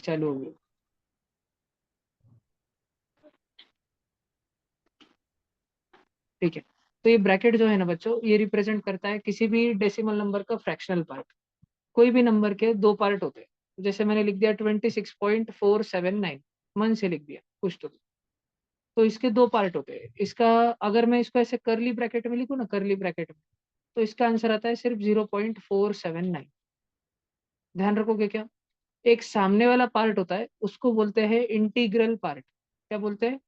चालू होगी। ठीक है, तो ये ब्रैकेट जो है ना बच्चों, ये रिप्रेजेंट करता है किसी भी डेसिमल नंबर का फ्रैक्शनल पार्ट। कोई भी नंबर के दो पार्ट होते हैं, जैसे मैंने लिख दिया 26.479, मन से लिख दिया कुछ तो इसके दो पार्ट होते हैं इसका। अगर मैं इसको ऐसे करली ब्रैकेट में लिखूँ ना, करली ब्रैकेट में, तो इसका आंसर आता है सिर्फ 0.479। ध्यान रखोगे क्या? एक सामने वाला पार्ट होता है उसको बोलते हैं इंटीग्रल पार्ट। क्या बोलते हैं?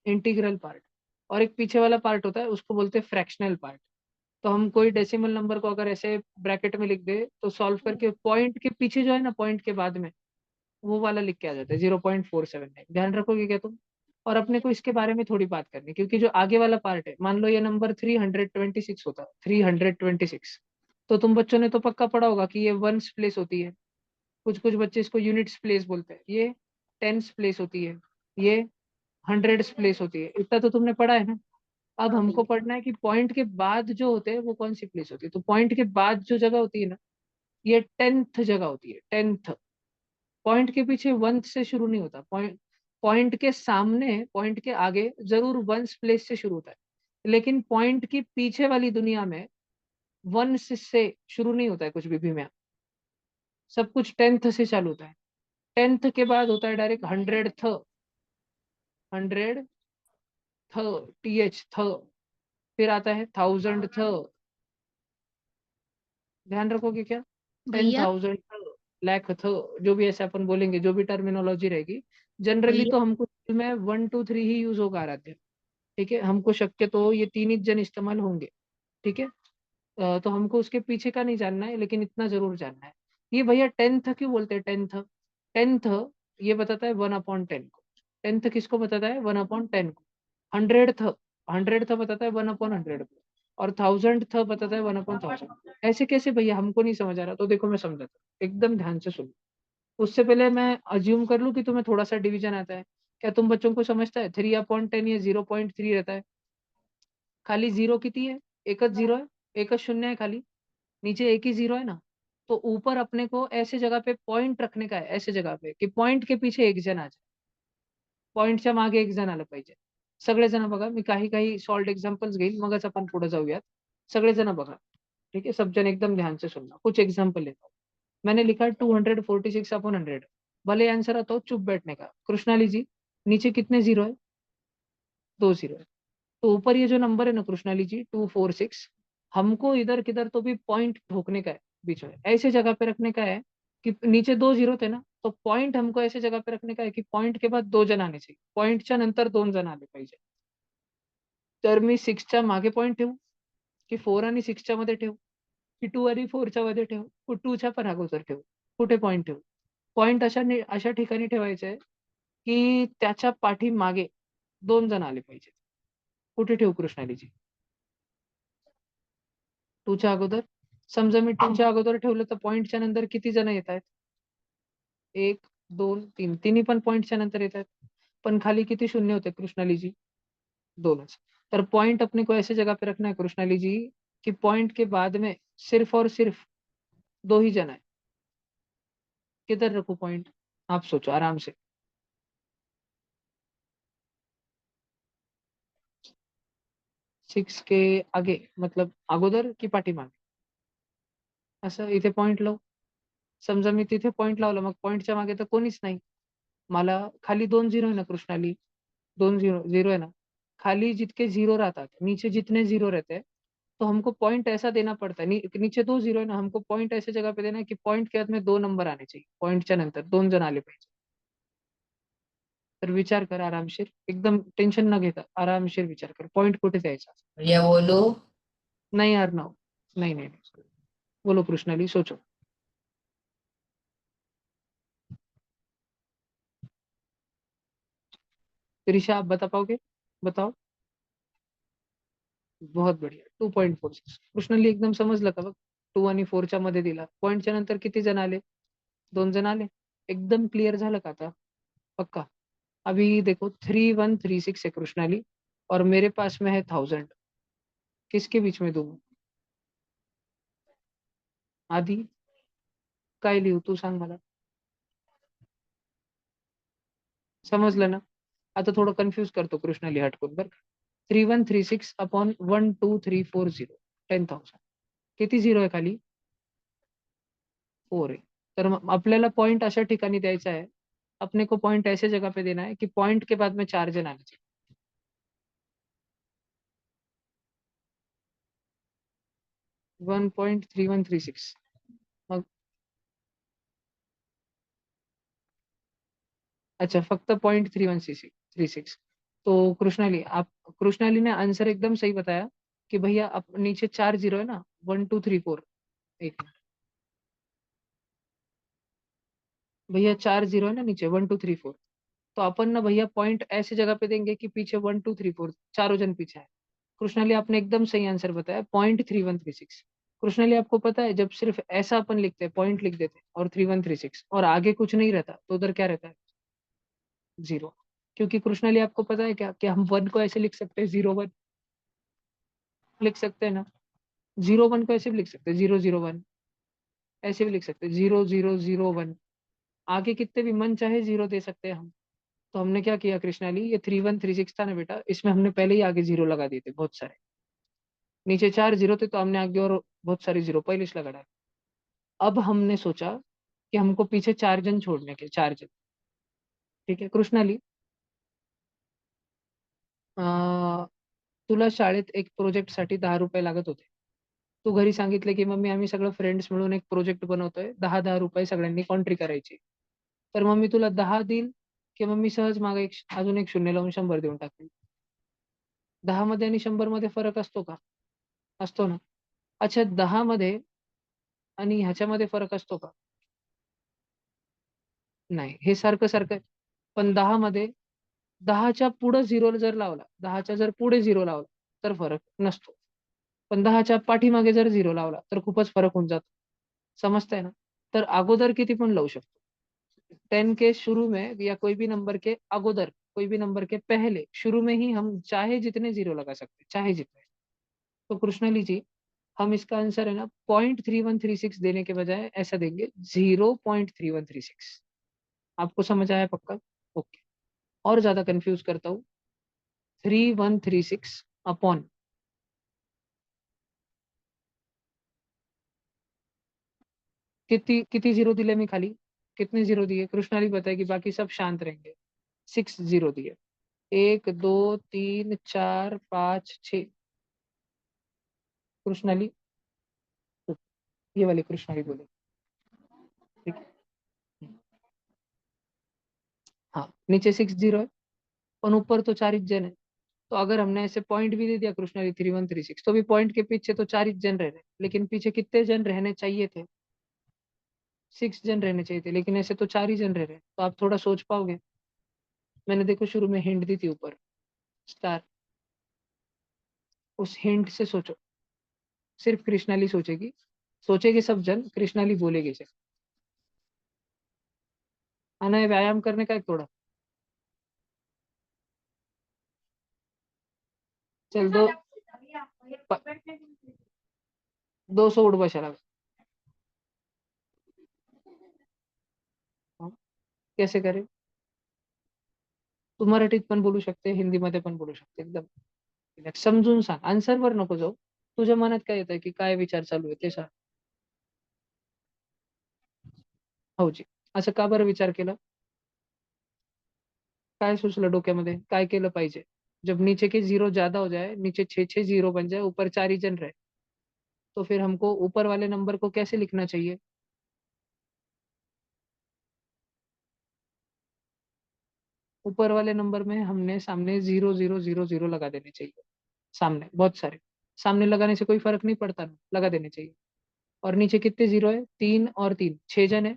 Integral part. और एक पीछे वाला पार्ट होता है उसको बोलते हैं फ्रैक्शनल पार्ट। तो हम कोई डेसिमल नंबर को अगर ऐसे ब्रैकेट में लिख दे तो सॉल्व करके पॉइंट के पीछे जो है ना, पॉइंट के बाद में वो वाला लिख के आ जाता है 0.479। ध्यान रखोगे क्या तुम? और अपने को इसके बारे में थोड़ी बात करनी, क्योंकि जो आगे वाला पार्ट है, मान लो ये नंबर 326 होता है, 326, तो तुम बच्चों ने तो पक्का पढ़ा होगा कि ये वंस प्लेस होती है। कुछ कुछ बच्चे इसको यूनिट्स प्लेस बोलते हैं। ये टेंस प्लेस होती है, ये हंड्रेड्स प्लेस होती है। इतना तो तुमने पढ़ा है ना। अब हाँ हमको भैया। पढ़ना है कि पॉइंट के बाद जो होते हैं वो कौन सी प्लेस होती है। तो पॉइंट के बाद जो जगह होती है ना, ये टेंथ जगह होती है, टेंथ। पॉइंट के पीछे वन से शुरू नहीं होता। पॉइंट पॉइंट के सामने, पॉइंट के आगे जरूर वंस प्लेस से शुरू होता है, लेकिन पॉइंट की पीछे वाली दुनिया में वन से शुरू नहीं होता है कुछ भी में। सब कुछ टेंथ से चालू होता है। टेंथ के बाद होता है डायरेक्ट हंड्रेड थ, हंड्रेड थ, टी एच थ। फिर आता है थाउजेंड थ। ध्यान रखोगे क्या? टेन भैया। थाउजेंड थ, लाख थ, जो भी ऐसे अपन बोलेंगे, जो भी टर्मिनोलॉजी रहेगी। जनरली भैया। तो हमको स्कूल में 1 2 3 ही यूज होगा आराध्य। ठीक है, हमको शक्य तो ये तीन ही जन इस्तेमाल होंगे। ठीक है। तो हमको उसके पीछे का नहीं जानना है, लेकिन इतना जरूर जानना है। ये भैया टेंथ क्यों बोलते हैं टेंथ? टेंथ ये बताता है 1/10 को। टेंथ किसको बताता है? 1/10 को। हंड्रेड थ, हंड्रेड थ बताता है 1/100 को। और थाउजेंड थ बताता है 1/1000। ऐसे कैसे भैया? हमको नहीं समझ आ रहा, तो देखो मैं समझाता हूँ, एकदम ध्यान से सुनो। उससे पहले मैं अज्यूम कर लूँ कि तुम्हें थोड़ा सा डिवीजन आता है। क्या तुम बच्चों को समझता है 3/10 या 0.3 रहता है? खाली जीरो कितनी है? एक जीरो है, एक शून्य है खाली, नीचे एक ही जीरो है ना। तो ऊपर अपने को ऐसे जगह पे पॉइंट रखने का है, ऐसे जगह पे कि पॉइंट के पीछे एक जण आ जाए, पॉइंटच्या मागे एक जण आलं पाहिजे. सगळेजण बघा, मी काही काही सॉल्ट एग्जांपल्स घेईल, मगच आपण पुढे जाऊयात. सगळेजण बघा. ठीक है, सब जन एकदम ध्यान से सुनना, कुछ एग्जाम्पल लेता हूँ। मैंने लिखा 246/100। भले आंसर आता हो चुप बैठने का। कृष्णाली जी, नीचे कितने जीरो है? दो जीरो है। तो ऊपर ये जो नंबर है ना कृष्णाली जी, 246, हमको इधर किधर तो भी पॉइंट ठोकने का है, बीच में ऐसे जगह पे रखने का है कि नीचे दो जीरो थे ना, तो पॉइंट हमको ऐसे जगह पे रखने का है कि पॉइंट के बाद दो जण आने चाहिए, पॉइंटच्या नंतर दोन जण आले पाहिजे. तर मी सिक्सच्या मागे पॉईंट ठेवू, की फोर आणि सिक्सच्या मध्ये ठेवू, की टू आणि फोरच्या मध्ये ठेवू, टूच्या पण अगोदर ठेवू? कुठे पॉईंट ठेवू? पॉईंट अशा ठिकाणी ठेवायचे आहे की त्याच्या पाठीमागे दोन जण आले पाहिजे. कुठे ठेवू कृष्णालीजी? टूच्या अगोदर. समजा मी टूच्या अगोदर ठेवलं तर पॉईंटच्या नंतर किती जण येत आहेत? एक, दोन, तीन, तिन्ही पण पॉईंटच्या नंतर येत आहेत. पण खाली किती शून्य होते कृष्णाली जी? दोनच. तर पॉइंट अपने को ऐसे जगह पे रखना है कृष्णाली जी, कि पॉइंट के बाद में सिर्फ और सिर्फ दो ही जन है. किधर रखो पॉइंट? आप सोचो आराम से. सिक्स के आगे मतलब अगोदर की पाठीमागे? असं इथे पॉइंट लावू. समजा मी तिथे पॉइंट लावला, मग पॉइंटच्या मागे तर कोणीच नाही. मला खाली दोन झिरो आहे ना कृष्णाली, दोन झिरो झिरो है ना. खाली जितके जीरो रहता है, नीचे जितने जीरो रहते हैं, तो हमको पॉइंट ऐसा देना पड़ता है, नीचे दो जीरो है ना, हमको पॉइंट ऐसे जगह पे देना है कि पॉइंट के बाद में दो नंबर आने चाहिए, पॉइंटच्या नंतर दोन जण आले पाहिजे. तर विचार कर आरामशीर, एकदम टेन्शन न घेता आरामशीर विचार कर, पॉइंट कुठे द्यायचा. भैया बोलो। नहीं अर्णव, नहीं नहीं नहीं. बोलो कृष्णाली, सोचो. त्रिशा, आप बता पाओगे? बताओ. बहुत बढ़िया, 2.46. कृष्णाली एकदम समजलं का बघ? टू आणि फोरच्या मध्ये दिला, पॉईंटच्या नंतर किती जण आले? दोन जण आले. एकदम क्लियर झालं का आता? पक्का. अभी देखो 3136 है कृष्णाली, और मेरे पास में है 1000. किसके बीच में दूं? आधी काय लिहू तू सांग मला. समजलं ना. आता थोडं कन्फ्यूज करतो कृष्णाली हटकून बरं का. 3136 अपॉन 12340 10,000 किती झिरो आहे खाली? 4 आहे. तर मग आपल्याला पॉइंट अशा ठिकाणी द्यायचा है, अपने को पॉइंट ऐसे जगह पे देना है कि पॉइंट के बाद में 4 जन आने चाहिए. 1.3136. मग अच्छा, फक्त 0.3136. तो कृष्णाली ने आंसर एकदम सही बताया कि भैया नीचे 4 जीरो है ना, 1 2 3 4. एक मिनट. भैया 4 जीरो है ना नीचे, 1 2 3 4. तो अपन ना भैया पॉइंट ऐसे जगह पे देंगे कि पीछे 1 2 3 4 चारों जन पीछे है. कृष्णाली आपने एकदम सही आंसर बताया, 0.3136. कृष्णाली आपको पता है, जब सिर्फ ऐसा अपन लिखते हैं, पॉइंट लिख देते हैं और 3136 और आगे कुछ नहीं रहता, तो उधर क्या रहता है? जीरो. क्योंकि कृष्णाली आपको पता है क्या कि हम वन को ऐसे लिख सकते हैं, 0 1 लिख सकते हैं ना. 0 1 को ऐसे भी लिख सकते हैं, 0 0 1 ऐसे भी लिख सकते हैं, 0 0 0 1. आगे कितने भी मन चाहे जीरो दे सकते हैं हम. तो हमने क्या किया कृष्णाली, ये 3136 था ना बेटा, इसमें हमने पहले ही आगे जीरो लगा दिए थे बहुत सारे. नीचे 4 जीरो थे तो हमने आगे और बहुत सारे जीरो पहले से लगा डाले. अब हमने सोचा कि हमको पीछे 4 जन छोड़ने के, 4 जन. ठीक आहे कृष्णाली. तुला शाळेत एक प्रोजेक्टसाठी 10 रुपये लागत होते. तू घरी सांगितले की मम्मी आम्ही सगळं फ्रेंड्स मिळून एक प्रोजेक्ट बनवतोय, 10 10 रुपये सगळ्यांनी कॉन्ट्री करायची. तर मम्मी तुला 10 देईल की मम्मी सहज मागे अजून एक शून्य लावून 100 देऊन टाकेल. 10 मध्ये आणि 100 मध्ये फरक असतो का? असतो ना. अच्छा, 10 मध्ये आणि ह्याच्यामध्ये फरक असतो का? नाही, हे सारखं सारखं आहे. पण 10 मध्ये 10च्या पुढे झिरो जर लावला, 10च्या जर पुढे झिरो लावला तर फरक नसतो. पण 10च्या पाठीमागे जर झिरो लावला तर खूपच फरक होऊन जातो. समजताय ना. तर अगोदर किती पण लावू शकतो. 10 के शुरू में या कोई भी नंबर के अगोदर, कोई भी नंबर के पहले, शुरू में ही हम चाहे जितने जीरो लगा सकते हैं, चाहे जितने. तो कृष्णाली जी, हम इसका आंसर है ना 0.3136 देने के बजाय ऐसा देंगे, 0.3136. आपको समझ आया पक्का? ओके. और ज्यादा कंफ्यूज करता हूँ. 3136 अपॉन कितनी कितनी जीरो दिले मी खाली. कितने जीरो दिए कृष्णाली बताएगी, बाकी सब शांत रहेंगे. 6 जीरो दिए. 1 2 3 4 5 6. कृष्णाली, ये वाली कृष्णाली बोले. ठीक है. हाँ, नीचे 6 जीरो है और ऊपर तो 4 ही जन है. तो अगर हमने ऐसे पॉइंट भी दे दिया कृष्णाली 3136, तो भी पॉइंट के पीछे तो 4 ही जन रह रहे, लेकिन पीछे कितने जन रहने चाहिए थे? 6 जन रहने चाहिए थे, लेकिन ऐसे तो 4 ही जन रह रहे. तो आप थोड़ा सोच पाओगे. मैंने देखो शुरू में हिंट दी थी ऊपर, स्टार. उस हिंट से सोचो. सिर्फ कृष्णाली सोचेगी. सोचेगी सब जन, कृष्णाली बोलेगी सिर्फ. आना है व्यायाम करने का एक थोड़ा. चल 200 उठ बशाला. कैसे करे? तू मराठीत पण बोलू शकते, हिंदीमध्ये पण बोलू शकते, एकदम समजून सांग. आन्सर वर नको जाऊ. तुझ्या मनात काय येतंय की काय विचार चालू आहे ते सांग. हो जी. असं का बरं विचार केला? काय सुचलं डोक्यामध्ये, काय केलं पाहिजे? जब नीचे के जीरो ज्यादा हो जाए, नीचे 6 6 जीरो बन जाए, ऊपर 4 ही जन रहे, तो फिर हमको ऊपर वाले नंबर को कैसे लिखना चाहिए? ऊपर वाले नंबर में हमने सामने 0 0 0 0 लगा देने चाहिए. सामने बहुत सारे. सामने लगाने से कोई फर्क नहीं पड़ता ना, लगा देने चाहिए. और नीचे कितने जीरो है? 3 और 3, 6 जन है.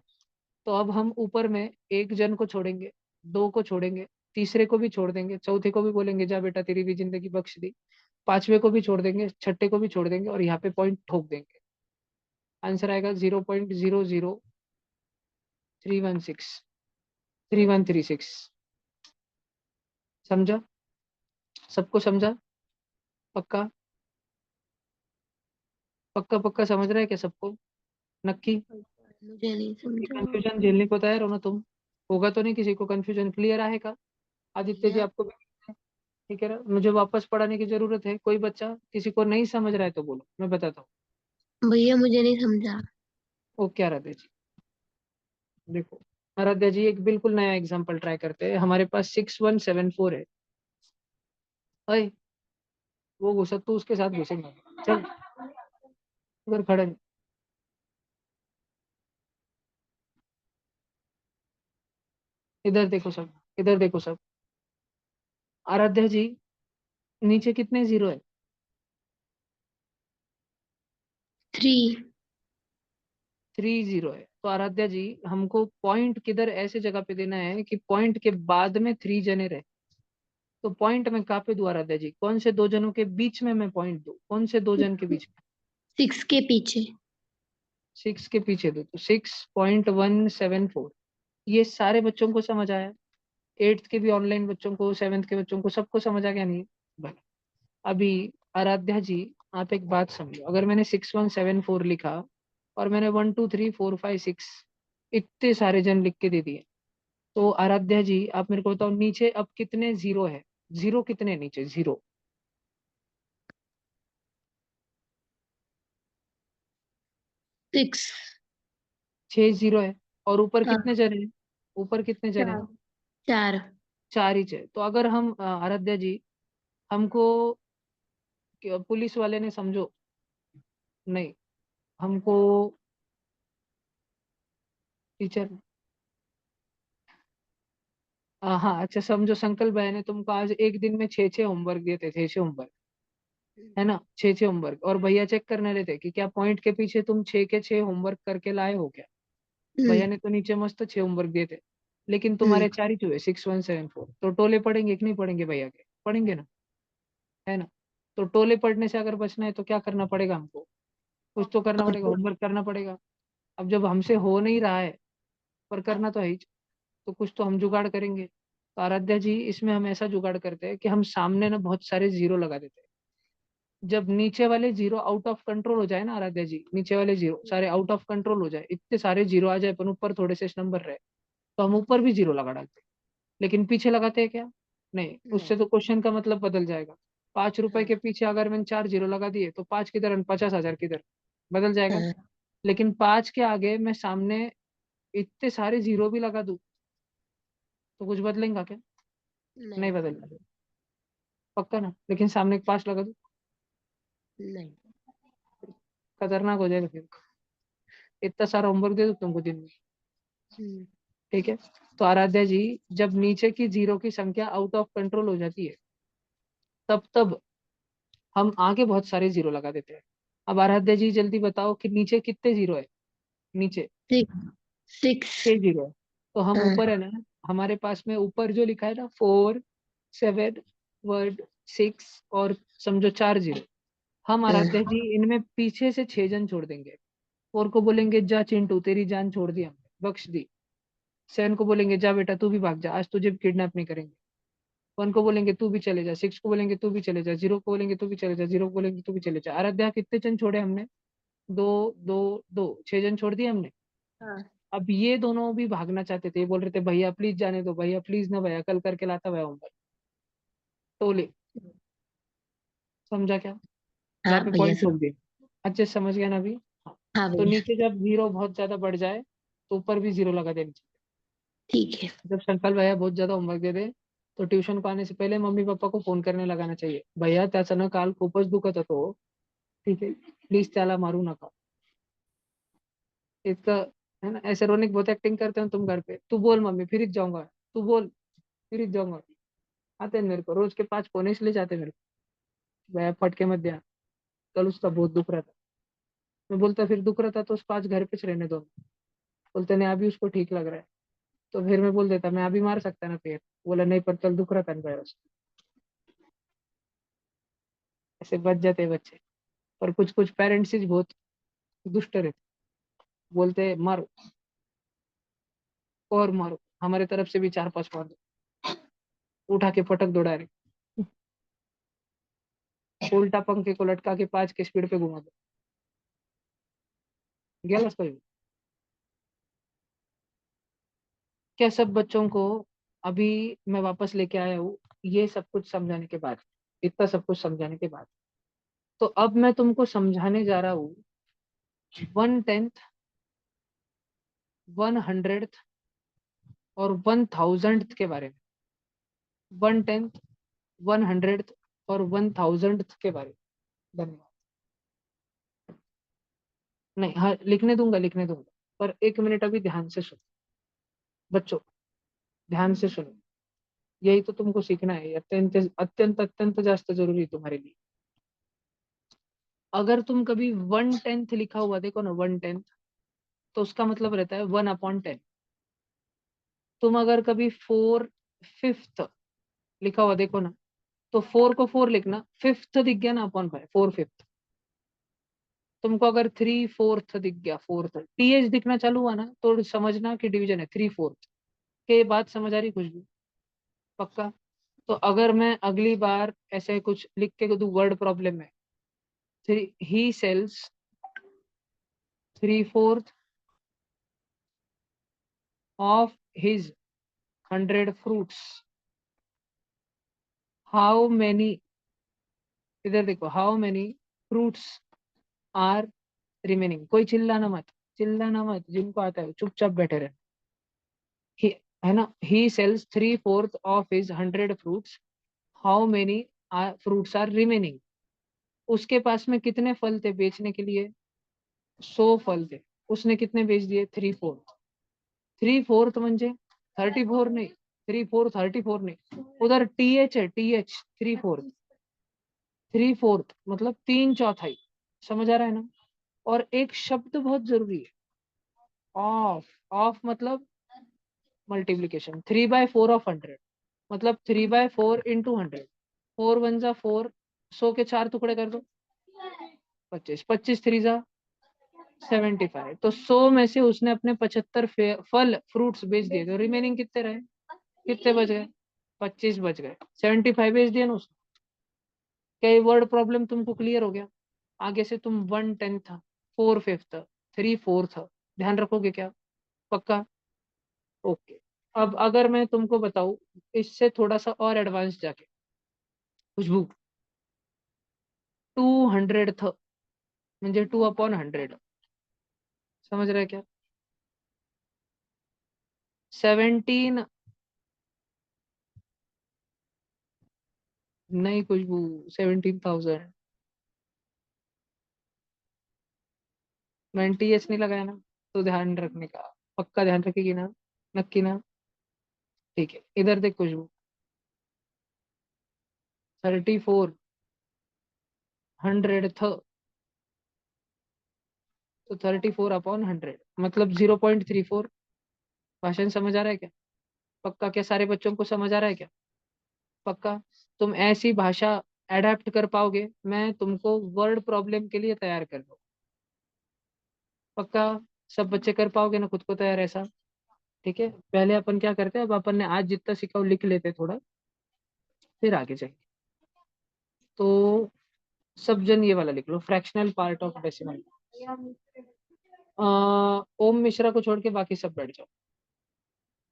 तो अब हम ऊपर में एक जन को छोड़ेंगे, दो को छोड़ेंगे, तीसरे को भी छोड़ देंगे, चौथे को भी बोलेंगे जा बेटा तेरी भी जिंदगी बख्श दी. पांचवे को भी छोड़ देंगे, छठे को भी छोड़ देंगे और यहाँ पे पॉइंट ठोक देंगे. आंसर आएगा 0.00316. 3136. समझा? सबको समझा? पक्का? पक्का पक्का समझ रहा है क्या सबको? नक्की? मुझे नहीं समझा। कंफ्यूजन झेलने को तैयार हो ना तुम? होगा तो नहीं किसी को कंफ्यूजन, क्लियर आएगा? आदित्य जी या आपको भी clear है? ठीक है ना, मुझे वापस पढ़ाने की जरूरत है? कोई बच्चा किसी को नहीं समझ रहा है तो बोलो, मैं बताता हूँ। भैया मुझे नहीं समझा। ओके आराध्या जी, देखो आराध्या जी एक बिल्कुल नया एग्जाम्पल ट्राई करते हैं। हमारे पास 6174 है। अरे वो घुसा, तू उसके साथ घुसेगा, चल उधर खड़े रह। इधर देखो सब, इधर देखो सब। आराध्या जी नीचे कितने जीरो है? 3। 30 है। तो आराध्या जी हमको पॉइंट किधर ऐसे जगह पे देना है कि पॉइंट के बाद में 3 जने रहे। तो पॉइंट मैं कहाँ पे दूं आराध्या जी? कौन से दो जनों के बीच में मैं पॉइंट दूं? कौन से दो जन के बीच में? 6 के पीछे। 6 के पीछे दूं, तो 6.174। ये सारे बच्चों को समझ आया? 8th के भी ऑनलाइन बच्चों को, 7th के बच्चों को, सबको समझ आ गया नहीं? भले। अभी आराध्या जी आप एक बात समझो, अगर मैंने 6174 लिखा और मैंने 1 2 3 4 5 6 इतने सारे जन लिख के दे दिए, तो आराध्या जी आप मेरे को बताओ नीचे अब कितने जीरो है? जीरो कितने हैं नीचे? जीरो 6। 6 जीरो है। और ऊपर हाँ। कितने जने हैं? ऊपर कितने जने हैं? 4। 4। 4 ही है। तो अगर हम आराध्या जी हमको पुलिस वाले ने समझो, नहीं हमको टीचर, हाँ अच्छा समझो, संकल्प भाई ने तुमको आज एक दिन में 6 6 होमवर्क दिए थे, 6 6 होमवर्क, है ना? 6 6 होमवर्क, और भैया चेक करने रहे थे कि क्या पॉइंट के पीछे तुम 6 के 6 होमवर्क करके लाए हो क्या? भैया हम्म। ने तो नीचे मस्त 6 होमवर्क दिए थे, लेकिन हम्म। तुम्हारे 4 ही हुए, 6174। तो टोले पड़ेंगे कि नहीं पड़ेंगे भैया के? पड़ेंगे ना, है ना? तो टोले पड़ने से अगर बचना है तो क्या करना पड़ेगा हमको? कुछ तो करना और पड़ेगा, होमवर्क करना पड़ेगा। अब जब हमसे हो नहीं रहा है, पर करना तो है ही, तो कुछ तो हम जुगाड़ करेंगे। तो आराध्या जी इसमें हम ऐसा जुगाड़ करते हैं कि हम सामने ना बहुत सारे जीरो लगा देते हैं। जब नीचे वाले जीरो आउट ऑफ कंट्रोल हो जाए ना आराध्या जी, नीचे वाले जीरो सारे आउट ऑफ कंट्रोल हो जाए, इतने सारे जीरो आ जाए, पर ऊपर थोड़े से नंबर रहे, तो हम ऊपर भी जीरो लगा डालते हैं। लेकिन पीछे लगाते हैं क्या? नहीं, नहीं। उससे तो क्वेश्चन का मतलब बदल जाएगा। 5 रुपए हाँ। के पीछे अगर मैंने 4 जीरो लगा दिए तो 5 किधर और 50,000 किधर, बदल जाएगा। हाँ। लेकिन 5 के आगे मैं सामने इतने सारे जीरो भी लगा दूं तो कुछ बदलेगा क्या? नहीं नहीं। बदलेगा। पक्का ना? लेकिन सामने एक 5 लगा दूं, नहीं। खतरनाक हो जाएगा फिर। इतना सारा होमवर्क दे दूं तुमको दिन में, हम्म। ठीक है? तो आराध्या जी जब नीचे की जीरो की संख्या आउट ऑफ कंट्रोल हो जाती है, तब तब हम आगे बहुत सारे जीरो लगा देते हैं। अब आराध्या जी जल्दी बताओ कि नीचे कितने जीरो है? नीचे 6। 6। 6 जीरो है। तो हम हाँ। ऊपर है ना, हमारे पास में ऊपर जो लिखा है ना, 4 7 1 6 और समझो 4 जीरो, हम आराध्या हाँ। जी इनमें पीछे से 6 जन छोड़ देंगे। फोर को बोलेंगे जा चिंटू तेरी जान छोड़ दी हमने, बख्श दी। 7 को बोलेंगे जा बेटा तू भी भाग जा, आज तुझे भी किडनैप नहीं करेंगे। 1 को बोलेंगे तू भी चले जा, 6 को बोलेंगे तू भी चले जा, 0 को बोलेंगे तू भी चले जा, 0 को बोलेंगे तू भी चले जा। आराध्या कितने जन छोड़े हमने? दो, दो, दो, 6 जन छोड़ दिए हमने। हाँ। अब ये दोनों भी भागना चाहते थे, ये बोल रहे थे भैया प्लीज जाने दो, भैया प्लीज ना, भैया कल करके लाता भैया होमवर्क। टोले, समझा क्या? हाँ जाके भैया पॉइंट सब। छोड़ दिए। अच्छे से समझ गया ना अभी? हाँ। हाँ तो भैया। नीचे जब जीरो बहुत ज्यादा बढ़ जाए तो ऊपर भी जीरो लगा देना चाहिए। ठीक है। जब संकल्प भैया बहुत ज्यादा होमवर्क दे दे तो ट्यूशन को आने से पहले मम्मी पापा को फोन करने लगाना चाहिए, भैया त्याचं ना काल खूपच दुखत होतो, ठीक है प्लीज त्याला मारू नका। इसका, है ना? ऐसे रोने की बहुत एक्टिंग करते हो तुम घर पे, तू बोल मम्मी फिर जाऊंगा, तू बोल फिर जाऊंगा। आते हैं मेरे को रोज के 5 फोन इसलिए जाते हैं मेरे को, भैया फटके मत दिया, कल उसका बहुत दुख रहा था। मैं बोलता फिर दुख रहा था तो उसको आज घर पे रहने दो। बोलते नहीं अभी उसको ठीक लग रहा है। तो फिर मैं बोल देता मैं अभी मार सकता ना फिर, बोला नहीं पर कल दुख रहा था ना भैया उसको। ऐसे बच जाते हैं बच्चे। पर कुछ कुछ पेरेंट्स ही बहुत दुष्ट रहते, बोलते हैं मारो और मारो, हमारे तरफ से भी 4 5 मार दो, उठा के पटक दो डायरेक्ट, उल्टा पंखे को लटका के 5 के स्पीड पे घुमा दो, गेलास पाहिजे। क्या सब बच्चों को अभी मैं वापस लेके आया हूँ ये सब कुछ समझाने के बाद, इतना सब कुछ समझाने के बाद, तो अब मैं तुमको समझाने जा रहा हूँ 1/10, 100th और 1000th के बारे में। 1/10, 100th और 1000th के बारे में। धन्यवाद। नहीं, हाँ लिखने दूंगा, लिखने दूंगा, पर 1 मिनट अभी ध्यान से सुनो बच्चों, ध्यान से सुनो। यही तो तुमको सीखना है, अत्यंत अत्यंत अत्यंत जास्त जरूरी है तुम्हारे लिए। अगर तुम कभी 1/10 लिखा हुआ देखो ना, 1/10, तो उसका मतलब रहता है 1/10। तुम अगर कभी 4/5 लिखा हुआ देखो ना, तो 4 को 4 लिखना, फिफ्थ दिख गया ना अपॉन 5, 4/5। तुमको अगर 3/4 दिख गया, फोर्थ टीएच दिखना चालू हुआ ना, तो समझना कि डिवीजन है 3/4 के। बात समझ आ रही खुशबू? पक्का? तो अगर मैं अगली बार ऐसे कुछ लिख के दूं वर्ड प्रॉब्लम में, he sells 3/4 of his 100 fruits, how many, इधर देखो, how many fruits are remaining. कोई चिल्लाना मत, चिल्लाना मत, जिनको आता है चुपचाप बैठे रहे। He- है ना, he sells 3/4 of his 100 fruits, how many fruits are remaining. उसके पास में कितने फल थे बेचने के लिए? 100 फल थे। उसने कितने बेच दिए? 3/4। 3/4 म्हणजे 34 नहीं, 3/4 34 नहीं, उधर टीएच है, टीएच 3/4। 3/4 मतलब 3/4। समझ आ रहा है ना? और एक शब्द बहुत जरूरी है, ऑफ। ऑफ मतलब मल्टीप्लीकेशन, 3/4 ऑफ 100 मतलब 3/4 इंटू 100। 4 1 जा 4, 100 के 4 टुकड़े कर दो, 25, 25 3 जा 75। तो 100 में से उसने अपने 75 फल फ्रूट्स बेच दिए, तो रिमेनिंग कितने रहे? कितने बच गए? 25 बच गए, 75 बेच दिया ना उसने। क्या ये वर्ड प्रॉब्लम तुमको क्लियर हो गया? आगे से तुम 1/10, 4/5, 3/4 ध्यान रखोगे क्या? पक्का? ओके। अब अगर मैं तुमको बताऊं इससे थोड़ा सा और एडवांस जाके, खुशबू, 200th म्हणजे 2/100, समझ रहे क्या? 17, नहीं खुशबू, 17,000। मैंने टीएच नहीं लगाया ना, तो ध्यान रखने का। पक्का ध्यान रखेगी ना? नक्की ना? ठीक है, इधर देख खुशबू, 34/100th, तो 34/100 मतलब 0.34। भाषण समझ आ रहा है क्या? पक्का? क्या सारे बच्चों को समझ आ रहा है क्या? पक्का? तुम ऐसी भाषा एडेप्ट कर पाओगे, मैं तुमको वर्ड प्रॉब्लम के लिए तैयार कर दूँ। पक्का? सब बच्चे कर पाओगे ना खुद को तैयार ऐसा? ठीक है, पहले अपन क्या करते हैं, अब अपन ने आज जितना सीखा वो लिख लेते थोड़ा, फिर आगे जाएंगे। तो सब जन ये वाला लिख लो, फ्रैक्शनल पार्ट ऑफ डेसिमल। ओम मिश्रा को छोड़ के बाकी सब बैठ जाओ।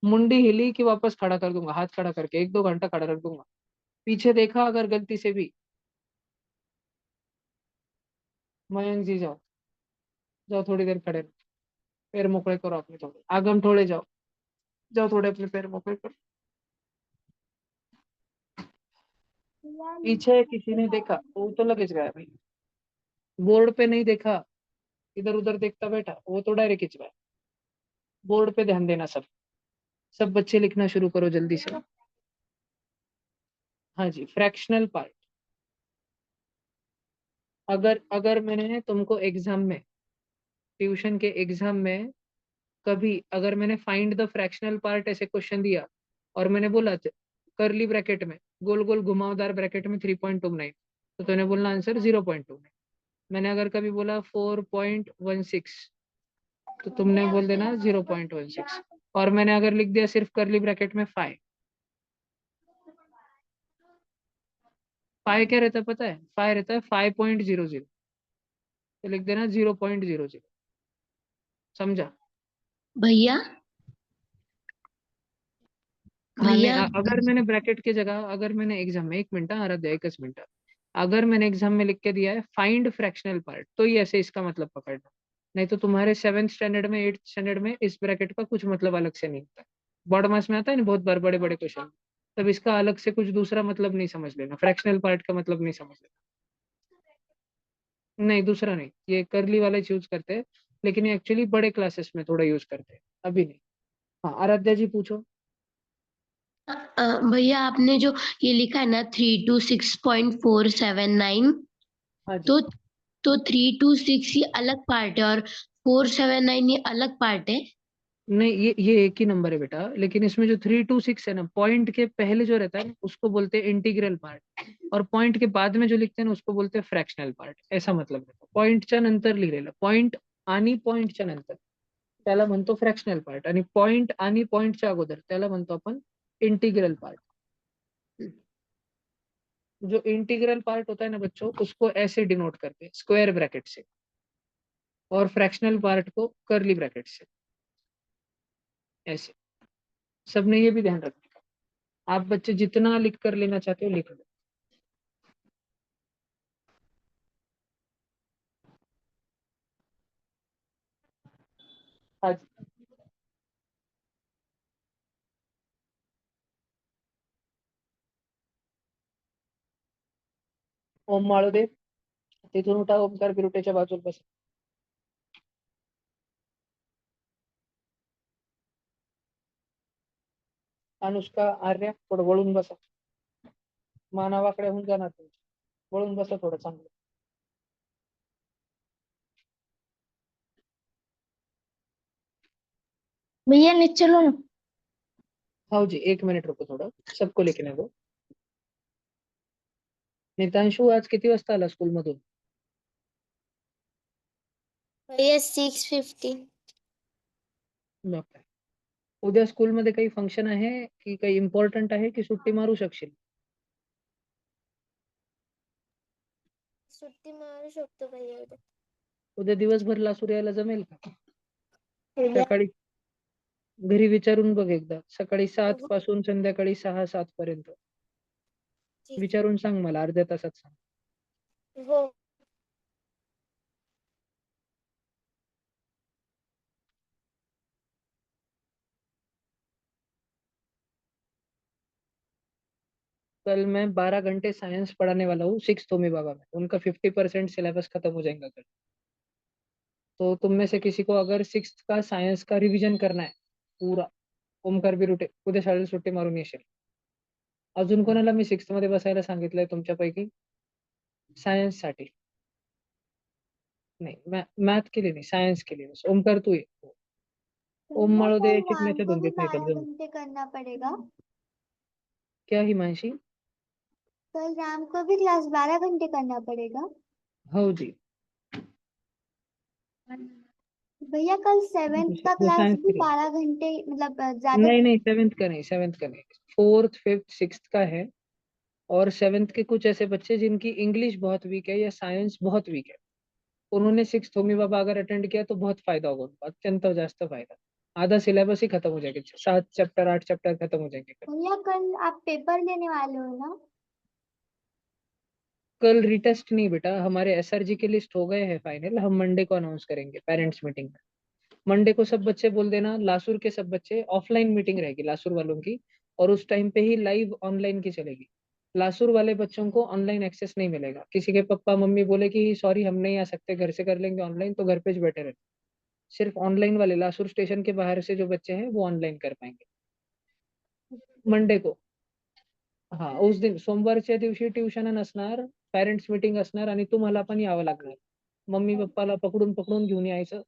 मुंडी हिली कि वापस खड़ा कर दूंगा, हाथ खड़ा करके 1 2 घंटा खड़ा रख दूंगा। पीछे देखा अगर गलती से भी, मयंक जी जाओ, जाओ थोड़ी देर खड़े रहो। पैर मोकड़े करो अपने, थोड़े आगम थोड़े जाओ, जाओ थोड़े अपने पैर मोकड़े करो। पीछे किसी ने देखा वो तो लगेज गया भाई, बोर्ड पे नहीं देखा, इधर उधर देखता बैठा वो तो डायरेक्ट खिंचवाया। बोर्ड पे ध्यान देना सब। सब बच्चे लिखना शुरू करो जल्दी से। हाँ जी, फ्रैक्शनल पार्ट। अगर अगर मैंने तुमको एग्जाम में, ट्यूशन के एग्जाम में, कभी अगर मैंने फाइंड द फ्रैक्शनल पार्ट ऐसे क्वेश्चन दिया और मैंने बोला करली ब्रैकेट में, गोल गोल घुमावदार ब्रैकेट में 3.29, तो तूने बोलना आंसर 0.29। मैंने अगर कभी बोला 4.16, तो तुमने बोल देना 0.16। और मैंने अगर लिख दिया सिर्फ करली ब्रैकेट में 5, 5 क्या रहता है पता है? 5 रहता है 5.00, तो लिख देना 0.00। समझा? भैया हाँ नहीं, भैया अगर मैंने ब्रैकेट की जगह, अगर मैंने एग्जाम में, 1 मिनट आराध्या, 1 मिनट, अगर मैंने एग्जाम में लिख के दिया है फाइंड फ्रैक्शनल पार्ट, तो ये ऐसे इसका मतलब पकड़ना। नहीं तो तुम्हारे 7th स्टैंडर्ड में, 8th स्टैंडर्ड में इस ब्रैकेट का कुछ मतलब अलग से नहीं होता है। बोर्ड मास में आता है ना बहुत बार बड़े बड़े क्वेश्चन, तब इसका अलग से कुछ दूसरा मतलब नहीं समझ लेना, फ्रैक्शनल पार्ट का मतलब नहीं समझ लेना। नहीं दूसरा नहीं, ये करली वाला यूज करते हैं, लेकिन ये एक्चुअली बड़े क्लासेस में थोड़ा यूज करते हैं, अभी नहीं। हाँ आराध्या जी पूछो। भैया आपने जो ये लिखा है ना 326.479, हाँ जी। तो 326 ये अलग पार्ट है और 479 ये अलग पार्ट है। नहीं, ये एक ही नंबर है बेटा, लेकिन इसमें जो 326 है ना, पॉइंट के पहले जो रहता है ना उसको बोलते हैं इंटीग्रल पार्ट, और पॉइंट के बाद में जो लिखते हैं ना उसको बोलते हैं फ्रॅक्शनल पार्ट, ऐसा मतलब रहता। पॉइंटच्या नंतर लिहिलेलं, पॉइंट आणि पॉइंटच्या नंतर त्याला म्हणतो फ्रॅक्शनल पार्ट, आणि पॉइंट आणि पॉइंटच्या अगोदर त्याला म्हणतो आपण इंटीग्रल पार्ट। जो इंटीग्रल पार्ट होता है ना बच्चों, उसको ऐसे डिनोट करते हैं स्क्वायर ब्रैकेट से, और फ्रैक्शनल पार्ट को कर्ली ब्रैकेट से, ऐसे। सबने ये भी ध्यान रखना। आप बच्चे जितना लिख कर लेना चाहते हो लिख लो। आज ओम माळोदे, तिथून उठा, ओमकार बिरुटेच्या बाजूला बसा। अनुष्का आर्या, थोडं वळून बसा, मानावाकडे होऊन जाणार तुमच्या, वळून बसा थोडं चांगलं। भैया नीचे चलो ना। हाँ जी, 1 मिनट रुको, थोड़ा सबको लिखने दो। नितांशु आज किती वाजता आला स्कूल मधून? भैया 6:50. बापरे, उद्या स्कूल मध्ये काही फंक्शन आहे की काही इम्पॉर्टंट आहे की सुट्टी मारू शकशील? सुट्टी मारू शकतो भैया उद्या. उद्या दिवसभर लासूर यायला जमेल का? भैया सकाळी घरी विचारून बघ एकदा, सकाळी 7 हो पासून संध्याकाळी 6-7 पर्यंत ठीक विचारून सांग मला, अर्ध्या तासात सांग। हो. कल मैं 12 घंटे साइंस पढ़ाने वाला हूँ 6th होमी बाबा में, उनका 50% सिलेबस खत्म हो जाएगा कल। तो तुम में से किसी को अगर 6th का सायन्स का रिव्हिजन करना है पूरा, ओमकार बिरुटे उद्या शाळेला सुट्टी मारून येशील। अजून कोणाला मी 6th मध्ये बसायला सांगितलंय तुमच्यापैकी सायन्स साठी? नाही, मॅथ के लिए नहीं, सायन्स के लिए बस। ओमकार तू ये। ओम भैया माळोदे कल राम शिकण्याच्या को भी धुंदीत निकल 12 जाऊन। घंटे करना पड़ेगा. क्या हिमांशी? कल राम को भी क्लास 12 घंटे करना पड़ेगा. हो जी। भैया कल 7th का वो क्लास साइंस भी के लिए। 12 घंटे मतलब ज्यादा. नहीं नहीं, 7th का नहीं, 7th का नहीं, 4th 5th 6th का है। और 7th के कुछ ऐसे बच्चे जिनकी इंग्लिश बहुत वीक है या साइंस बहुत वीक है, उन्होंने 6th होमी बाबा अगर अटेंड किया तो बहुत फायदा होगा उनको, अत्यंत जास्त फायदा। आधा सिलेबस ही खत्म हो जाएगा, 7 चैप्टर 8 चैप्टर खत्म हो जाएंगे कल। भैया कल आप पेपर देने वाले हो ना. कल रिटेस्ट नहीं बेटा, हमारे एसआरजी के लिस्ट हो गए हैं फाइनल, हम मंडे को अनाउंस करेंगे पेरेंट्स मीटिंग में। मंडे को सब बच्चे बोल देना, लासुर के सब बच्चे, ऑफलाइन मीटिंग रहेगी लासुर वालों की, और उस टाइम पे ही लाइव ऑनलाइन की चलेगी। लासुर वाले बच्चों को ऑनलाइन एक्सेस नहीं मिलेगा, किसी के पापा मम्मी बोले कि सॉरी हम नहीं आ सकते, घर से कर लेंगे ऑनलाइन, तो घर पे ही बैठे रहे। सिर्फ ऑनलाइन वाले लासुर स्टेशन के बाहर से जो बच्चे हैं वो ऑनलाइन कर पाएंगे मंडे को। हाँ, उस दिन सोमवारच्या दिवशी ट्युशन नसणार, पेरेंट्स मीटिंग असणार, आणि तुम्हाला पण यावं लागणार, मम्मी पप्पाला पकडून पकडून घेऊन यायचं।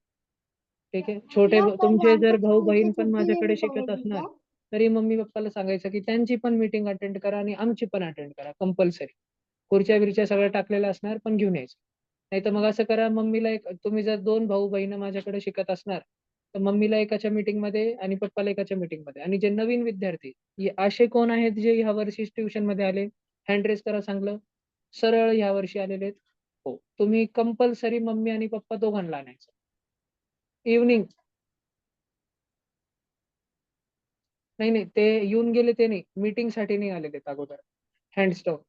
ठीक आहे, भैया कल तुमचे राम जर को भाऊ स्कूल से बहीण पण छुट्टी माझ्याकडे लेनी शिकत पड़ेगी असणार, क्या. तरी मम्मी पप्पाला सांगायचं की त्यांची पण मीटिंग अटेंड करा आणि आमची पण अटेंड करा कंपल्सरी। खुर्च्या बिरच्या सगळं टाकलेलं असणार, पण घेऊन यायचं। नाही तर मग असं करा, मम्मीला एक, तुम्ही जर 2 भाऊ बहीण माझ्याकडे शिकत असणार, तर मम्मीला एकाच्या मीटिंग मध्ये आणि पप्पाला एकाच्या मीटिंग मध्ये। आणि जे नवीन विद्यार्थी, असे कोण आहेत जे ह्या वर्षी ट्युशन मध्ये आले, हँड रेस करा चांगलं, सरळ ह्या वर्षी आलेले आहेत? हो, तुम्ही कंपल्सरी मम्मी आणि पप्पा दोघांना आणायचं इव्हनिंग। नाही नाही, ते येऊन गेले ते नाही, मीटिंगसाठी नाही आलेले अगोदर. Hands down.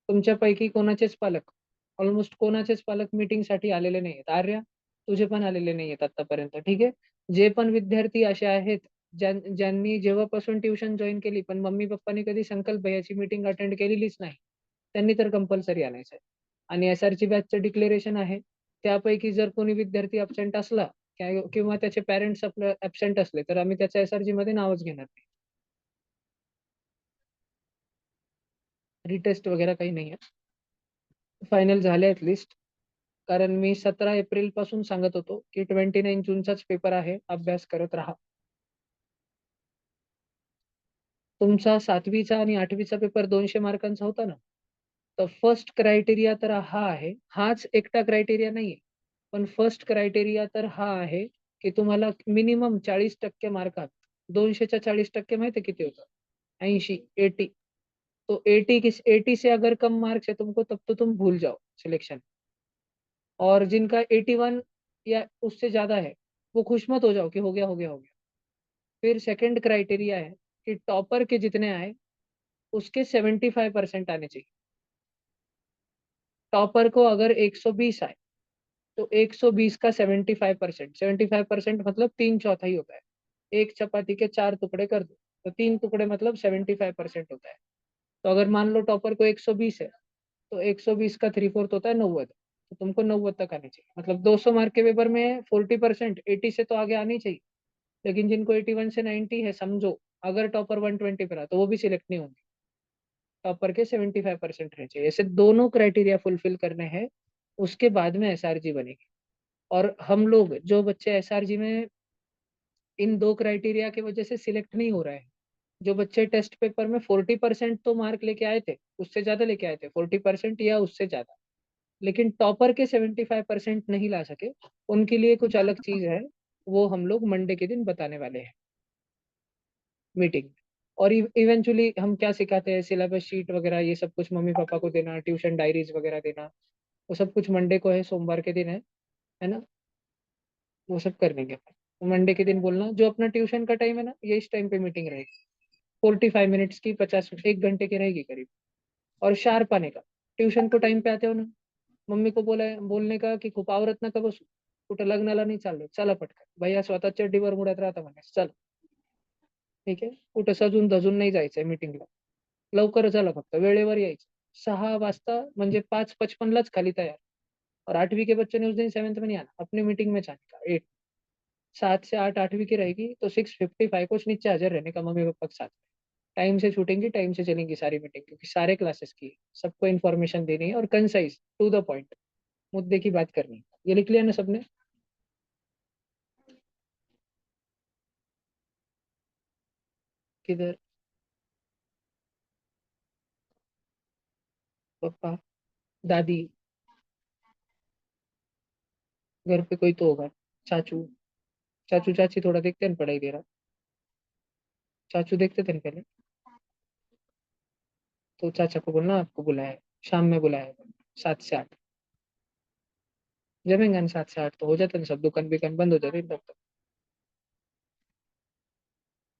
तुमच्यापैकी कोणाचेच पालक, ऑलमोस्ट कोणाचेच पालक मीटिंगसाठी आलेले नाही आहेत. आर्या, तुझे पण आलेले नाही आहेत आतापर्यंत. ठीक आहे. जे पण विद्यार्थी असे आहेत ज्यांनी जेव्हापासून ट्युशन जॉईन केली पण मम्मी पप्पांनी कधी संकल्प भैयाची मीटिंग अटेंड केलेलीच नाही, त्यांनी तर कंपल्सरी आणायचं आहे. आणि SR ची बॅचचं डिक्लेरेशन आहे, त्यापैकी जर कोणी विद्यार्थी अबसेंट असला किंवा त्याचे पॅरेंट्स आपलं ऍबसेंट असले तर आम्ही त्याच्या SRG मध्ये नावच घेणार नाही. रिटेस्ट वगैरे काही नाही आहे. फायनल झाले आहेत लिस्ट. कारण मी 17 एप्रिल पासून सांगत होतो की 29 जूनचाच पेपर आहे, अभ्यास करत राहा. तुमचा 7वीचा आणि 8वीचा पेपर 200 मार्कांचा होता ना, तर फर्स्ट क्रायटेरिया तर हा आहे. हाच एकटा क्रायटेरिया नाहीये, पण फर्स्ट क्रायटेरिया तर हा आहे की तुम्हाला मिनिमम 40% मार्कात, 200च्या 40% माहिती किती होतं? 80, 80. तो 80 से अगर कम मार्क्स है तुमको, तब तो तुम भूल जाओ सिलेक्शन. और जिनका 81 या उससे ज्यादा है, वो खुश मत हो जाओ कि हो गया हो गया हो गया. फिर सेकंड क्राइटेरिया है कि टॉपर के जितने आए उसके 75% आने चाहिए. टॉपर को अगर 120 आए तो 120 का 75%, 75% मतलब 3/4 होता है. एक चपाती के 4 टुकड़े कर दो तो 3 टुकड़े मतलब 75% होता है. तो अगर मान लो टॉपर को 120 है तो 120 का 3/4 होता है 90. तो तुमको 90 तक आनी चाहिए. मतलब 200 मार्क के पेपर में 40%, 80 से तो आगे आनी चाहिए. लेकिन जिनको 81 से 90 है, समझो अगर टॉपर 120 पर आ तो वो भी सिलेक्ट नहीं होंगे. टॉपर के 75% रहने चाहिए. ऐसे दोनों क्राइटेरिया फुलफिल करने हैं, उसके बाद में SRG बनेगी. और हम लोग जो बच्चे SRG में इन दो क्राइटेरिया की वजह से सिलेक्ट नहीं हो रहे हैं, जो बच्चे टेस्ट पेपर में 40% तो मार्क लेके आए थे, उससे ज्यादा लेके आए थे, 40% या उससे ज्यादा, लेकिन टॉपर के 75% नहीं ला सके, उनके लिए कुछ अलग चीज है. वो हम लोग मंडे के दिन बताने वाले हैं मीटिंग. और इवेंचुअली हम क्या सिखाते हैं, सिलेबस शीट वगैरह ये सब कुछ मम्मी पापा को देना, ट्यूशन डायरीज वगैरह देना, वो सब कुछ मंडे को है, सोमवार के दिन है ना, वो सब कर लेंगे. तो मंडे के दिन बोलना जो अपना ट्यूशन का टाइम है ना, ये इस टाइम पे मीटिंग रहेगी. 45 मिनट्स की, 50, 1 घंटे की रहेगी करीब. और शार्प आने का. ट्यूशन को टाइम पे आते हो ना, मम्मी को बोलने का की खूप आवरत नका बसू, कुठं लग्नाला नाही चाललो, चला पटकन, भैया स्वतः चड्डीवर मुडत राहता म्हणे, चल. ठीक आहे. कुठं सजून धजून नाही जायचंय मीटिंगला. लवकर चला, फक्त वेळेवर यायचं. 6 वाजता म्हणजे 5:55 खाली तयार. और 8वीं के बच्चे ने उस दिन 7th में नहीं आना, अपनी मीटिंग में जाने का. 7 से 8 8वीं की रहेगी तो 6:55 को नीचे हाजिर रहने का मम्मी पापा के साथ. टाइम से छूटेंगी, टाइम से चलेंगी सारी मीटिंग, क्योंकि सारे क्लासेस की है. सबको इन्फॉर्मेशन देनी है और कंसाइज, टू द पॉइंट, मुद्दे की बात करनी है. ये लिख लिया ना सबने? किधर? पापा, दादी, घर पे कोई तो होगा. चाचू, चाचू चाची थोड़ा देखते हैं ना पढ़ाई दे रहा. चाचू देखते थे ना पहले. तो चाचा को बोलना आपको बुलाया है, शाम में बुलाया है, 7 से 8. जमेंगे ना 7 से 8 तो हो जाता है ना, सब दुकान बिकान बंद हो जाती है तब तक.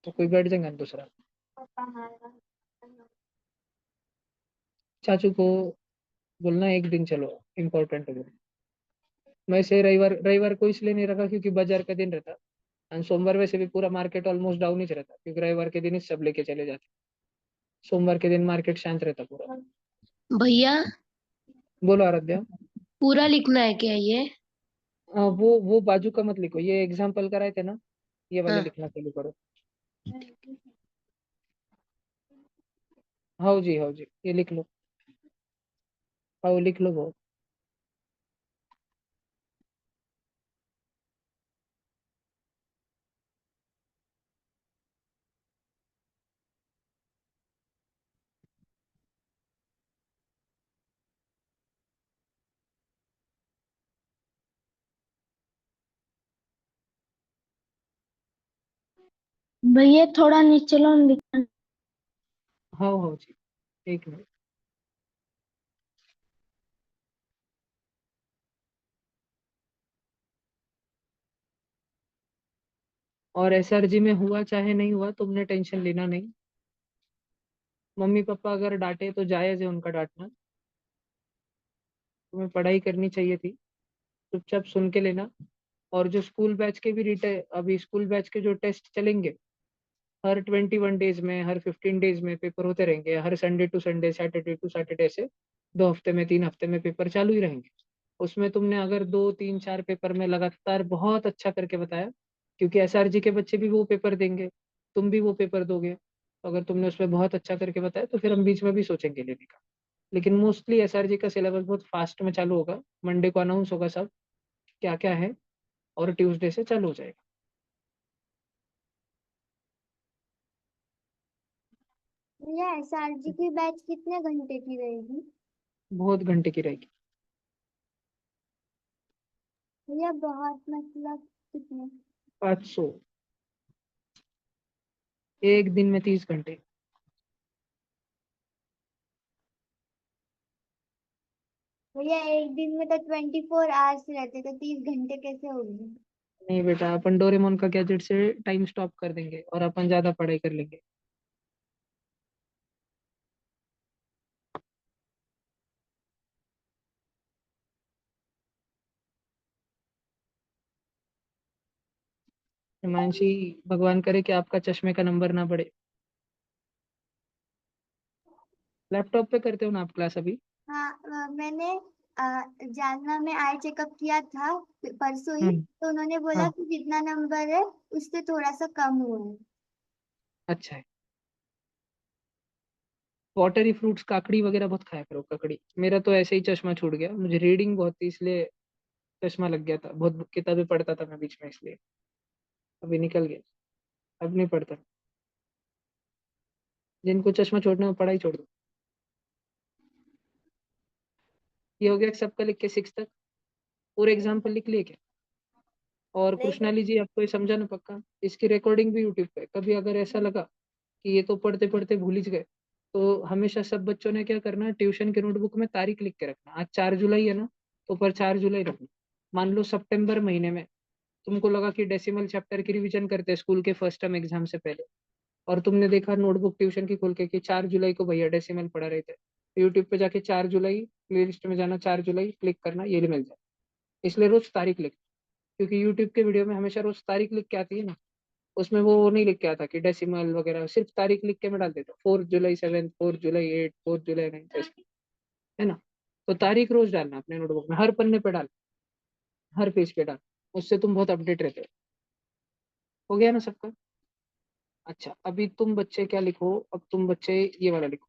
तो कोई बैठ जाएगा ना दूसरा. चाचू को बोलना एक दिन चलो, इम्पोर्टेंट है. मैं से रविवार रविवार को इसलिए नहीं रखा क्योंकि बाजार का दिन रहता. और सोमवार वैसे भी पूरा मार्केट ऑलमोस्ट डाउन ही रहता, क्योंकि रविवार के दिन ही सब लेके चले जाते. सोमवार के दिन मार्केट शांत रहता पूरा. भैया बोलो आराध्या. पूरा लिखना है क्या ये? वो बाजू का मत लिखो, ये एग्जाम्पल कराए थे ना, ये वाले हाँ लिखना चालू करो. हाँ जी, हाँ जी, ये लिख लो. हाँ लिख लो वो. भैया थोड़ा नीचे लो, लिखना। हाँ हाँ जी, एक मिनट. और एसआरजी में हुआ चाहे नहीं हुआ, तुमने टेंशन लेना नहीं। मम्मी पापा अगर डांटे तो जायज है उनका डांटना, तुम्हें पढ़ाई करनी चाहिए थी, चुपचाप सुन के लेना। और जो स्कूल बैच के भी अभी स्कूल बैच के जो टेस्ट चलेंगे, हर 21 डेज में, हर 15 डेज में पेपर होते रहेंगे, हर Sunday to Sunday, Saturday to Saturday से 2 हफ्ते में, 3 हफ्ते में पेपर चालू ही रहेंगे। उसमें तुमने अगर 2 3 4 पेपर में लगातार बहुत अच्छा करके बताया, क्योंकि एसआरजी के बच्चे भी वो पेपर देंगे, तुम भी वो पेपर दोगे, तो अगर तुमने उसमें बहुत अच्छा करके बताया तो फिर हम बीच में भी सोचेंगे लेने का। लेकिन मोस्टली एसआरजी का सिलेबस बहुत फास्ट में चालू होगा, मंडे को अनाउंस होगा सब क्या क्या है, और ट्यूसडे से चालू हो जाएगा। भैया एसआरजी की बैच कितने घंटे की रहेगी? बहुत घंटे की रहेगी। भैया बहुत मतलब कितने? 500, एक दिन में 30 घंटे। भैया एक दिन में तो 24 आवर्स रहते, तो 30 घंटे कैसे होगी? नहीं बेटा, अपन डोरेमोन का गैजेट से टाइम स्टॉप कर देंगे और अपन ज्यादा पढ़ाई कर लेंगे। हिमांशी, भगवान करे कि आपका चश्मे का नंबर ना बढ़े। लैपटॉप पे करते हो ना आप क्लास अभी? हाँ मैंने जालना में आई चेकअप किया था परसों ही, हम्म। तो उन्होंने बोला हाँ। कि जितना नंबर है उससे थोड़ा सा कम हुआ है। अच्छा है। वाटरी फ्रूट्स, काकड़ी वगैरह बहुत खाया करो, ककड़ी। मेरा तो ऐसे ही चश्मा छूट गया, मुझे रीडिंग बहुत थी इसलिए चश्मा लग गया था, बहुत किताबें पढ़ता था मैं बीच में, इसलिए अभी निकल गया, अब नहीं पढ़ता। जिनको चश्मा छोड़ना हो पढ़ाई छोड़ दो। ये हो गया सबका लिख के 6 तक, पूरे एग्जाम्पल लिख लिए क्या? और नहीं कृष्णाली जी, आपको ये समझा ना पक्का? इसकी रिकॉर्डिंग भी यूट्यूब पे, कभी अगर ऐसा लगा कि ये तो पढ़ते पढ़ते भूल ही गए, तो हमेशा सब बच्चों ने क्या करना, ट्यूशन के नोटबुक में तारीख लिख के रखना। आज 4 जुलाई है ना, तो ऊपर 4 जुलाई रखना। मान लो सितंबर महीने में तुमको लगा कि डेसिमल चैप्टर की रिवीजन करते हैं स्कूल के फर्स्ट टर्म एग्जाम से पहले, और तुमने देखा नोटबुक ट्यूशन की खोल के कि 4 जुलाई को भैया डेसिमल पढ़ा रहे थे, तो यूट्यूब पे जाके 4 जुलाई प्ले लिस्ट में जाना, 4 जुलाई क्लिक करना, ये मिल जाए। इसलिए रोज तारीख लिख, क्योंकि यूट्यूब के वीडियो में हमेशा रोज तारीख लिख के आती है ना, उसमें वो नहीं लिख के आता कि डेसिमल वगैरह, सिर्फ तारीख लिख के मैं डाल देता हूँ, 4 जुलाई 7, 4 जुलाई 8, 4 जुलाई 9, है ना। तो तारीख रोज डालना अपने नोटबुक में, हर पन्ने पे डाल, हर पेज पे डाल, उससे तुम बहुत अपडेट रहते हो गया ना सबका? अच्छा, अभी तुम बच्चे क्या लिखो, अब तुम बच्चे ये वाला लिखो,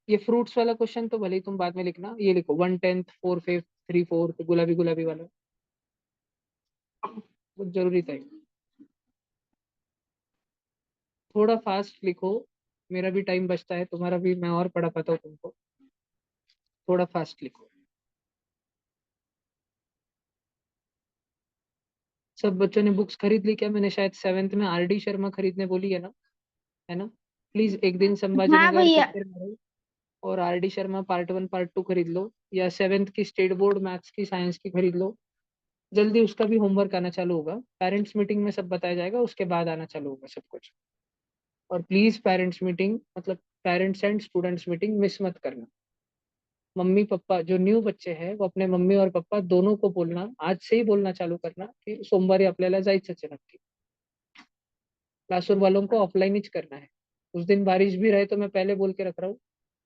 ये फ्रूट्स वाला क्वेश्चन तो भले ही तुम बाद में लिखना, ये लिखो 1/10, 4/5, 3/4, गुलाबी गुलाबी वाला, बहुत जरूरी था ये। थोड़ा फास्ट लिखो, मेरा भी टाइम बचता है, तुम्हारा भी मैं और पढ़ा पाता हूँ तुमको, थोड़ा फास्ट लिखो। सब बच्चों ने बुक्स खरीद ली क्या? मैंने शायद 7th में आरडी शर्मा खरीदने बोली है ना? प्लीज एक दिन संभाजी हाँ नगर भैया। चक्कर मारो और आरडी शर्मा पार्ट 1 पार्ट 2 खरीद लो, या 7th की स्टेट बोर्ड मैथ्स की, साइंस की खरीद लो। जल्दी उसका भी होमवर्क आना चालू होगा, पेरेंट्स मीटिंग में सब बताया जाएगा, उसके बाद आना चालू होगा सब कुछ। और प्लीज पेरेंट्स मीटिंग, मतलब parents and students meeting miss मत करना। मम्मी पापा जो न्यू बच्चे हैं वो अपने मम्मी और पापा दोनों को बोलना, आज से ही बोलना चालू करना की सोमवारी आपल्याला जायचंच आहे नक्की। क्लासरूम वालों को ऑफलाइन ही करना है। उस दिन बारिश भी रहे तो मैं पहले बोल के रख रहा हूँ,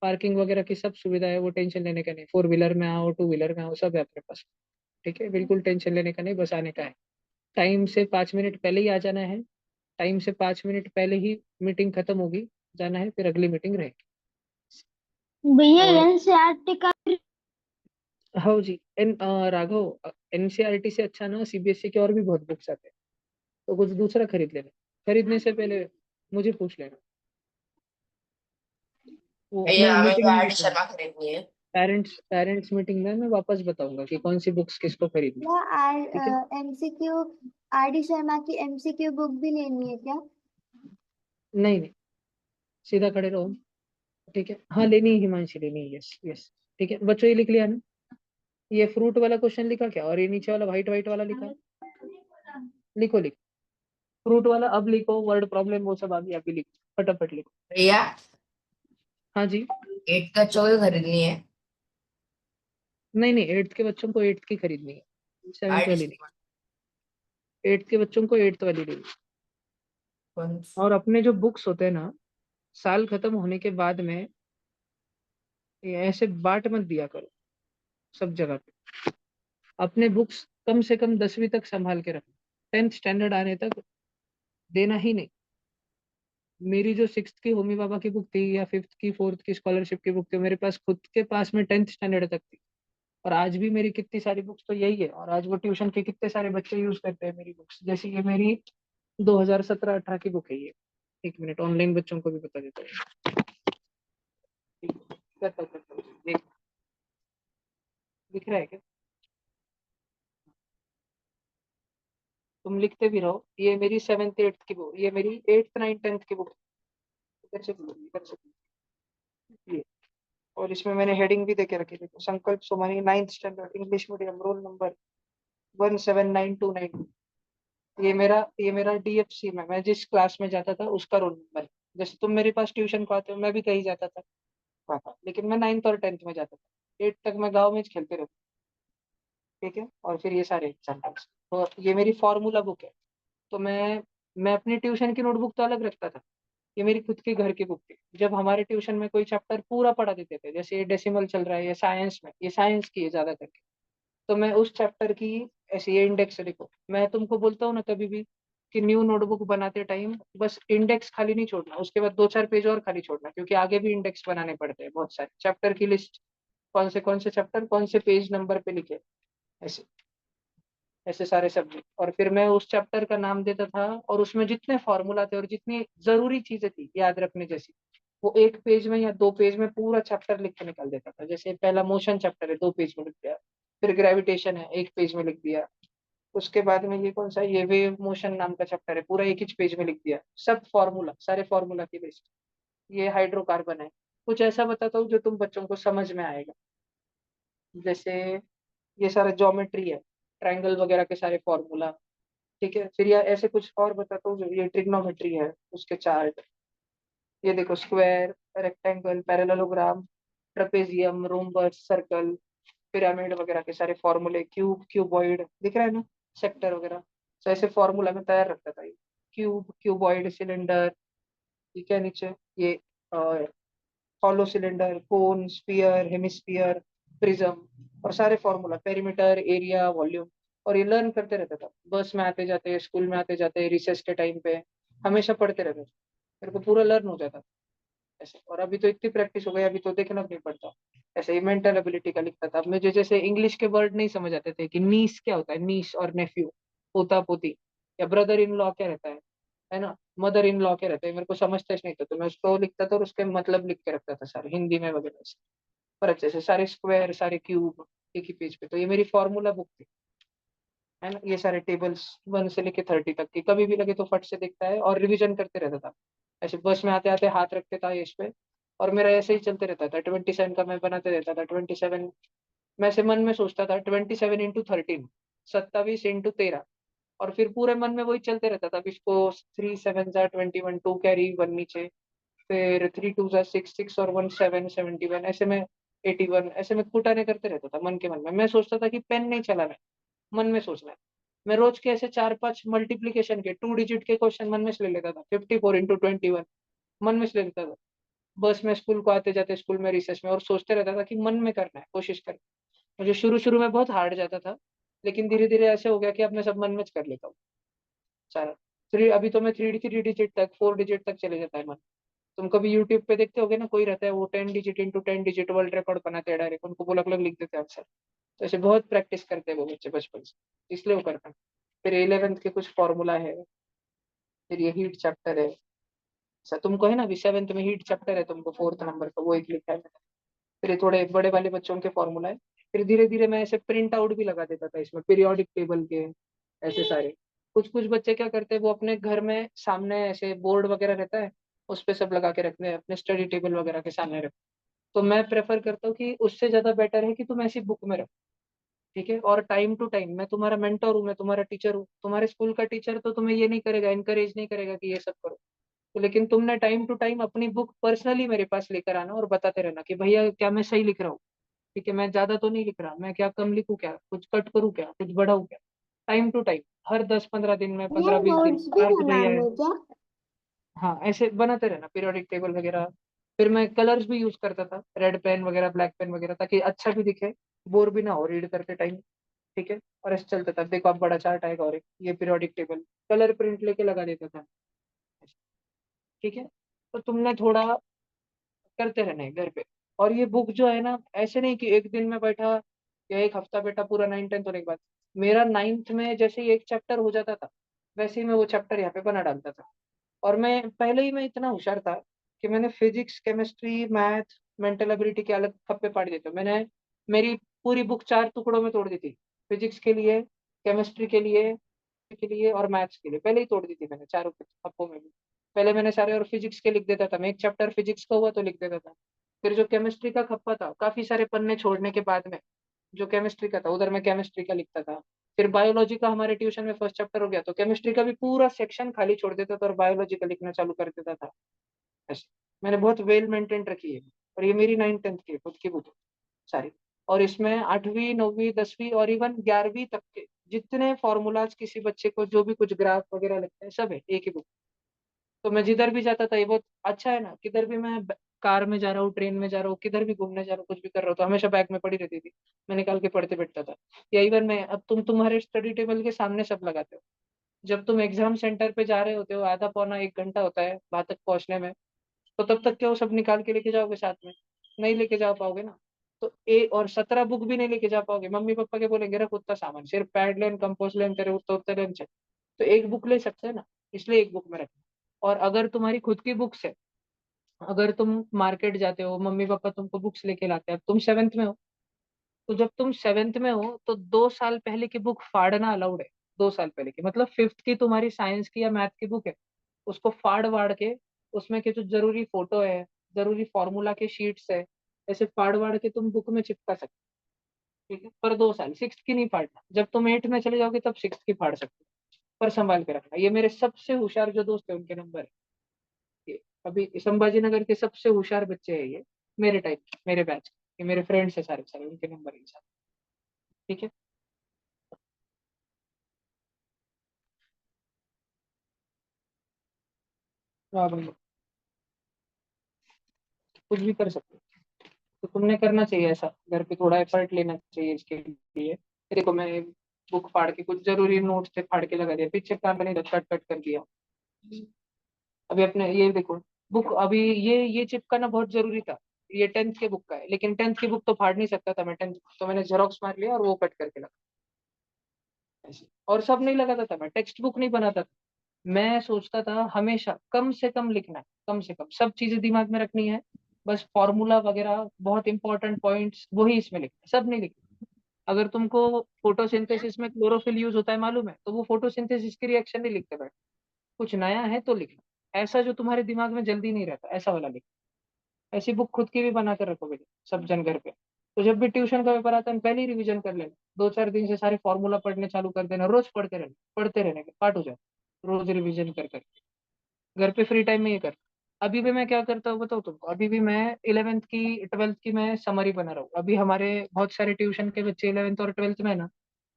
पार्किंग वगैरह की सब सुविधा है, वो टेंशन लेने का नहीं, 4 व्हीलर में आओ, 2 व्हीलर में आओ, सब है अपने पास। ठीक है, बिल्कुल टेंशन लेने का नहीं, बस आने का है। टाइम से 5 मिनट पहले ही आ जाना है, टाइम से 5 मिनट पहले ही मीटिंग खत्म होगी, जाना है, फिर अगली मीटिंग रहेगी। भैया और एनसीईआरटी का हाँ जी, राघव, एनसीईआरटी से अच्छा ना सीबीएसई के और भी बहुत बुक्स आते हैं, तो कुछ दूसरा खरीद लेना, खरीदने से पहले मुझे पूछ लेना। वो मैं भैया हमें तो मीटिंग में आर डी बताऊंगा, शर्मा खरीदनी है। पेरेंट्स मीटिंग में मैं वापस बताऊंगा कि कौन सी बुक्स किसको खरीदनी। या ठीक है। एमसीक्यू, आरडी शर्मा की एमसीक्यू बुक भी लेनी है क्या? नहीं नहीं, सीधा खड़े रहो। ठीक है, हाँ लेनी है हिमांशी, लेनी है, यस यस। ठीक है बच्चों, ये लिख लिया ना? ये फ्रूट वाला क्वेश्चन लिखा क्या, और ये नीचे वाला व्हाइट व्हाइट वाला लिखा? लिखो लिखो। फ्रूट वाला अब लिखो, वर्ड प्रॉब्लम वो सब अभी अभी लिखो, फटाफट लिखो। भैया हाँ जी। 8 का चौके खरीदनी है। नहीं नहीं, 8th के बच्चों को 8th की खरीदनी है, 7th वाली आर्टिस्ट नहीं। 8th के बच्चों को 8th वाली नहीं। कौन और अपने जो बुक्स होते हैं ना, साल खत्म होने के बाद में ये ऐसे बांट मत दिया करो सब जगह पे। अपने बुक्स कम से कम 10वीं तक संभाल के रखो, 10th स्टैंडर्ड आने तक देना ही नहीं। मेरी जो 6th की होमी बाबा की बुक थी या 5th की 4th की स्कॉलरशिप की बुक थी, मेरे पास खुद के पास में 10th स्टैंडर्ड तक थी। और आज भी मेरी कितनी सारी बुक्स तो यही है, और आज वो ट्यूशन के कितने सारे बच्चे यूज करते हैं मेरी बुक्स। जैसे ये मेरी 2017-18 की बुक है ये। एक मिनट, ऑनलाइन बच्चों को भी बता देता हूँ। देख, दिख रहा है क्या? तुम लिखते भी रहो। ये मेरी 7th 8th की बुक, ये मेरी 8th 9th 10th की बुक। इधर से बोलो, इधर से बोलो। ये, और इसमें मैंने हेडिंग भी देके रखी, देखो, संकल्प Somani 9th standard English medium, roll number 17929। ये मेरा डीएफसी में मैं जिस क्लास में जाता था उसका रोल नंबर है। जैसे तुम मेरे पास ट्यूशन को आते हो, मैं भी कहीं जाता था पापा, लेकिन मैं 9th और 10th में जाता था। 8th तक मैं गाँव में खेलते रहता। ठीक है, और फिर ये सारे एग्जाम्पल्स। तो ये मेरी फॉर्मूला बुक है। तो मैं अपनी ट्यूशन की नोटबुक तो अलग रखता था, ये मेरी खुद के घर की बुक थी। जब हमारे ट्यूशन में कोई चैप्टर पूरा पढ़ा देते थे, जैसे ये डेसिमल चल रहा है, ये साइंस में, ये साइंस की है ज्यादा करके, तो मैं उस चैप्टर की ऐसे ये इंडेक्स लिखो। मैं तुमको बोलता हूँ ना कभी भी कि न्यू नोटबुक बनाते टाइम बस इंडेक्स खाली नहीं छोड़ना, उसके बाद 2-4 पेज और खाली छोड़ना, क्योंकि आगे भी इंडेक्स बनाने पड़ते हैं बहुत सारे चैप्टर की लिस्ट, कौन से चैप्टर कौन से पेज नंबर पे लिखे, ऐसे ऐसे सारे सब्जेक्ट। और फिर मैं उस चैप्टर का नाम देता था, और उसमें जितने फॉर्मूला थे और जितनी जरूरी चीजें थी याद रखने जैसी, वो 1 पेज में या 2 पेज में पूरा चैप्टर लिख के निकाल देता था। जैसे पहला मोशन चैप्टर है, 2 पेज में लिख दिया। फिर ग्रेविटेशन है, 1 पेज में लिख दिया। उसके बाद में ये कौन सा है? ये वेव मोशन नाम का चैप्टर है, पूरा एक ही पेज में लिख दिया, सब फॉर्मूला, सारे फॉर्मूला की लिस्ट। ये हाइड्रोकार्बन है। कुछ ऐसा बताता हूँ जो तुम बच्चों को समझ में आएगा। जैसे ये सारा ज्योमेट्री है, ट्रायंगल वगैरह के सारे फॉर्मूला। ठीक है, फिर या ऐसे कुछ और बताता हूँ, जो ये ट्रिग्नोमेट्री है उसके चार्ट। ये देखो, square, rectangle, parallelogram, trapezium, rhombus, circle, pyramid वगैरह के सारे फॉर्मूले, क्यूब, क्यूबॉइड, दिख रहा है ना, सेक्टर वगैरह। तो ऐसे फॉर्मूला में तैयार रखता था ये। क्यूब, क्यूबॉइड, सिलेंडर, ठीक है, नीचे ये हॉलो सिलेंडर, कोन, स्फीयर, हेमिस्फीयर, प्रिज्म, और सारे फॉर्मूला, पेरीमीटर, एरिया, वॉल्यूम। और ये लर्न करते रहता था, बस में आते जाते, स्कूल में आते जाते, रिसेस के टाइम पे हमेशा पढ़ते रहते थे। मेरे को पूरा लर्न हो जाता था ऐसे। और अभी तो इतनी प्रैक्टिस हो गई, अभी तो देखना भी नहीं पड़ता। ऐसे ही मेंटल एबिलिटी का लिखता था। अब मुझे जैसे इंग्लिश के वर्ड नहीं समझ आते थे कि नीस क्या होता है, नीस और नेफ्यू, पोता पोती, या ब्रदर इन लॉ क्या रहता है ना, मदर इन लॉ क्या रहता है, मेरे को समझता ही नहीं था, तो मैं उसको लिखता था और उसके मतलब लिख के रखता था सारे हिंदी में वगैरह से। पर अच्छे से सारे स्क्वायर, सारे क्यूब एक ही पेज पे। तो ये मेरी फॉर्मूला बुक थी, है ना। ये सारे टेबल्स 1 से लेके 30 तक की, कभी भी लगे तो फट से देखता है और रिवीजन करते रहता था। ऐसे बस में आते आते हाथ रखते था इस पे, और मेरा ऐसे ही चलते रहता था। 27 का मैं बनाते रहता था, 27। मैं से मन में सोचता था 27 × 13, 27 × 13। और फिर पूरे मन में वही चलते रहता था। अब इसको 3 7 जा 21, 2 कैरी 1 नीचे, फिर 3 2 जा 6, 6 और 1 7, 71, ऐसे में 81, ऐसे में कुटाने करते रहता था मन के मन में। मैं सोचता था कि पेन नहीं चलाना है, मन में सोचना है। मैं रोज के ऐसे 4-5 मल्टीप्लीकेशन के 2 डिजिट के क्वेश्चन मन में से ले लेता था, 54 × 21 मन में से ले लेता था। बस में स्कूल को आते जाते, स्कूल में, रिसेस में, और सोचते रहता था कि मन में करना है, कोशिश कर। मुझे शुरू शुरू में बहुत हार्ड जाता था, लेकिन धीरे धीरे ऐसे हो गया कि अब मैं सब मन में कर लेता हूँ सारा। थ्री, अभी तो मैं 3 डिजिट तक, 4 डिजिट तक चले जाता है मन। तुम कभी यूट्यूब पे देखते होगे ना, कोई रहता है वो 10 डिजिट × 10 डिजिट वर्ल्ड रिकॉर्ड बनाते हैं डायरेक्ट, उनको बोला अलग लिख देते हैं आंसर। तो ऐसे बहुत प्रैक्टिस करते हैं वो बच्चे बचपन से, इसलिए वो करते हैं। फिर 11th के कुछ फॉर्मूला है। फिर ये हीट चैप्टर है। अच्छा, तुमको है ना अभी 7th में हीट चैप्टर है, तुमको 4th नंबर का, वो एक लिखा है मैंने। फिर ये थोड़े बड़े वाले बच्चों के फॉर्मूला है। फिर धीरे धीरे मैं ऐसे प्रिंट आउट भी लगा देता था इसमें, पीरियोडिक टेबल के, ऐसे सारे। कुछ कुछ बच्चे क्या करते हैं, वो अपने घर में सामने ऐसे बोर्ड वगैरह रहता है, उस पे सब लगा के रखते हैं, अपने स्टडी टेबल वगैरह के सामने रख। तो मैं प्रेफर करता हूँ कि उससे ज्यादा बेटर है कि तुम ऐसी बुक में रखो। ठीक है। और टाइम टू टाइम, मैं तुम्हारा मेंटर हूँ, मैं तुम्हारा टीचर हूँ। तुम्हारे स्कूल का टीचर तो तुम्हें ये नहीं करेगा, इनकरेज नहीं करेगा कि ये सब करो। तो लेकिन तुमने टाइम टू टाइम अपनी बुक पर्सनली मेरे पास लेकर आना और बताते रहना कि भैया क्या मैं सही लिख रहा हूँ, ठीक है, मैं ज्यादा तो नहीं लिख रहा, मैं क्या कम लिखूं, क्या कुछ कट करूँ, क्या कुछ बढ़ाऊं, क्या। टाइम टू टाइम, हर 10-15 दिन में, भैया 15-20 दिन नोट्स भी आज भैया बनाने क्या? हाँ, ऐसे बनाते रहना पीरियोडिक टेबल वगैरह। फिर मैं कलर्स भी यूज करता था, रेड पेन वगैरह, ब्लैक पेन वगैरह, ताकि अच्छा भी दिखे, बोर भी ना हो रीड करते टाइम। ठीक है। और ऐसे चलता था, देखो आप बड़ा चार्ट आएगा और एक ये पीरियोडिक टेबल, कलर प्रिंट लेके लगा देता था। ठीक है। तो तुमने थोड़ा करते रहना है घर पे। और ये बुक जो है ना, ऐसे नहीं कि एक दिन में बैठा या एक हफ्ता बैठा पूरा 9th 10th होने के बाद। मेरा 9th में जैसे ही एक चैप्टर हो जाता था, वैसे ही मैं वो चैप्टर यहाँ पे बना डालता था। और मैं पहले ही मैं इतना होशियार था कि मैंने physics, chemistry, math, mental ability के अलग खप्पे पाड़ दिए थे मैंने। मेरी पूरी बुक 4 टुकड़ों में तोड़ दी थी। फिजिक्स के लिए, केमिस्ट्री के लिए और मैथ्स के लिए पहले ही तोड़ दी थी मैंने, चारों खप्पों में भी। पहले मैंने सारे, और फिजिक्स के लिख देता था मैं, एक चैप्टर फिजिक्स का हुआ तो लिख देता था। फिर जो केमिस्ट्री का खप्पा था, काफी सारे पन्ने छोड़ने के बाद में, जो केमिस्ट्री का था उधर मैं केमिस्ट्री का लिखता था। फिर बायोलॉजी का हमारे ट्यूशन में फर्स्ट चैप्टर हो गया तो केमिस्ट्री का भी पूरा सेक्शन खाली छोड़ देता था और बायोलॉजी का लिखना चालू कर देता था। ऐसे मैंने बहुत वेल मेंटेन रखी है। और ये मेरी 9th 10th की खुद की बुक है सारी। और इसमें 8वीं 9वीं 10वीं और इवन 11वीं तक के जितने फॉर्मूलाज किसी बच्चे को, जो भी कुछ ग्राफ वगैरह लगता है, सब है एक ही बुक। तो मैं जिधर भी जाता था, ये बहुत अच्छा है ना, किधर भी मैं कार में जा रहा हूँ, ट्रेन में जा रहा हूँ, किधर भी घूमने जा रहा हूँ, कुछ भी कर रहा हूँ, तो हमेशा बैग में पड़ी रहती थी। मैं निकाल के पढ़ते बैठता था। या इवन मैं, अब तुम्हारे स्टडी टेबल के सामने सब लगाते हो। जब तुम एग्जाम सेंटर पे जा रहे होते हो, आधा पौना 1 घंटा होता है वहां तक पहुंचने में, तो तब तक क्या वो सब निकाल के लेके जाओगे साथ में? नहीं लेके जा पाओगे ना। तो और 17 बुक भी नहीं लेके जा पाओगे, मम्मी पापा के बोलेंगे रख उतना सामान, सिर्फ पैड लेन, कंपोज लेन, तेरे उतना उतना लेन चल। तो एक बुक ले सकते हैं ना, इसलिए एक बुक में रखना। और अगर तुम्हारी खुद की बुक्स है, अगर तुम मार्केट जाते हो, मम्मी पापा तुमको बुक्स लेके लाते हैं, अब तुम 7th में हो, तो जब तुम 7th में हो तो 2 साल पहले की बुक फाड़ना अलाउड है। 2 साल पहले की, मतलब 5th की तुम्हारी साइंस की या मैथ की बुक है, उसको फाड़ वाड़ के, उसमें के जो जरूरी फोटो है, जरूरी फॉर्मूला के शीट्स है, ऐसे फाड़ वाड़ के तुम बुक में चिपका सकते हो। ठीक है। पर 2 साल, 6th की नहीं फाड़ना। जब तुम 8th में चले जाओगे तब 6th की फाड़ सकते हो। पर संभाल के रखना। ये मेरे सबसे होशियार जो दोस्त है उनके नंबर है ये। अभी संभाजी नगर के सबसे होशियार बच्चे हैं ये, मेरे टाइप, मेरे बैच, ये मेरे फ्रेंड्स है सारे सारे, उनके नंबर है सारे। ठीक है। तो आप कुछ भी कर सकते हो। तो तुमने करना चाहिए ऐसा, घर पे थोड़ा एफर्ट लेना चाहिए इसके लिए। देखो मैं बुक फाड़ के, कुछ जरूरी नोट्स थे फाड़ के लगा दिया, पीछे काम नहीं था, कट कट कर दिया। अभी अपने ये देखो, बुक अभी ये चिपकाना बहुत जरूरी था। ये 10th के बुक का है, लेकिन 10th की बुक तो फाड़ नहीं सकता था मैं, 10th तो मैंने जेरोक्स मार लिया और वो कट करके लगा ऐसे। और सब नहीं लगाता था, मैं टेक्स्ट बुक नहीं बनाता था। मैं सोचता था हमेशा कम से कम लिखना है, कम से कम सब चीजें दिमाग में रखनी है, बस फॉर्मूला वगैरह बहुत इंपॉर्टेंट पॉइंट्स वही इसमें लिखना है, सब नहीं लिखना। अगर तुमको फोटोसिंथेसिस में क्लोरोफिल यूज होता है मालूम है, तो वो फोटोसिंथेसिस की रिएक्शन नहीं लिखते बैठ, कुछ नया है तो लिखना, ऐसा जो तुम्हारे दिमाग में जल्दी नहीं रहता, ऐसा वाला लिख। ऐसी बुक खुद की भी बना कर रखो बेटे, सब जन घर पे। तो जब भी ट्यूशन का पेपर आता है पहले ही रिवीजन कर लेना, 2-4 दिन से सारे फॉर्मूला पढ़ने चालू कर देना, रोज पढ़ते रहने के पाठ हो जाए, रोज रिवीजन कर कर। घर पे फ्री टाइम में ये कर। अभी भी मैं क्या करता हूँ बताऊँ तुमको, अभी भी मैं 11th की 12th की मैं समरी बना रहा हूँ। अभी हमारे बहुत सारे ट्यूशन के बच्चे 11th और 12th में है ना,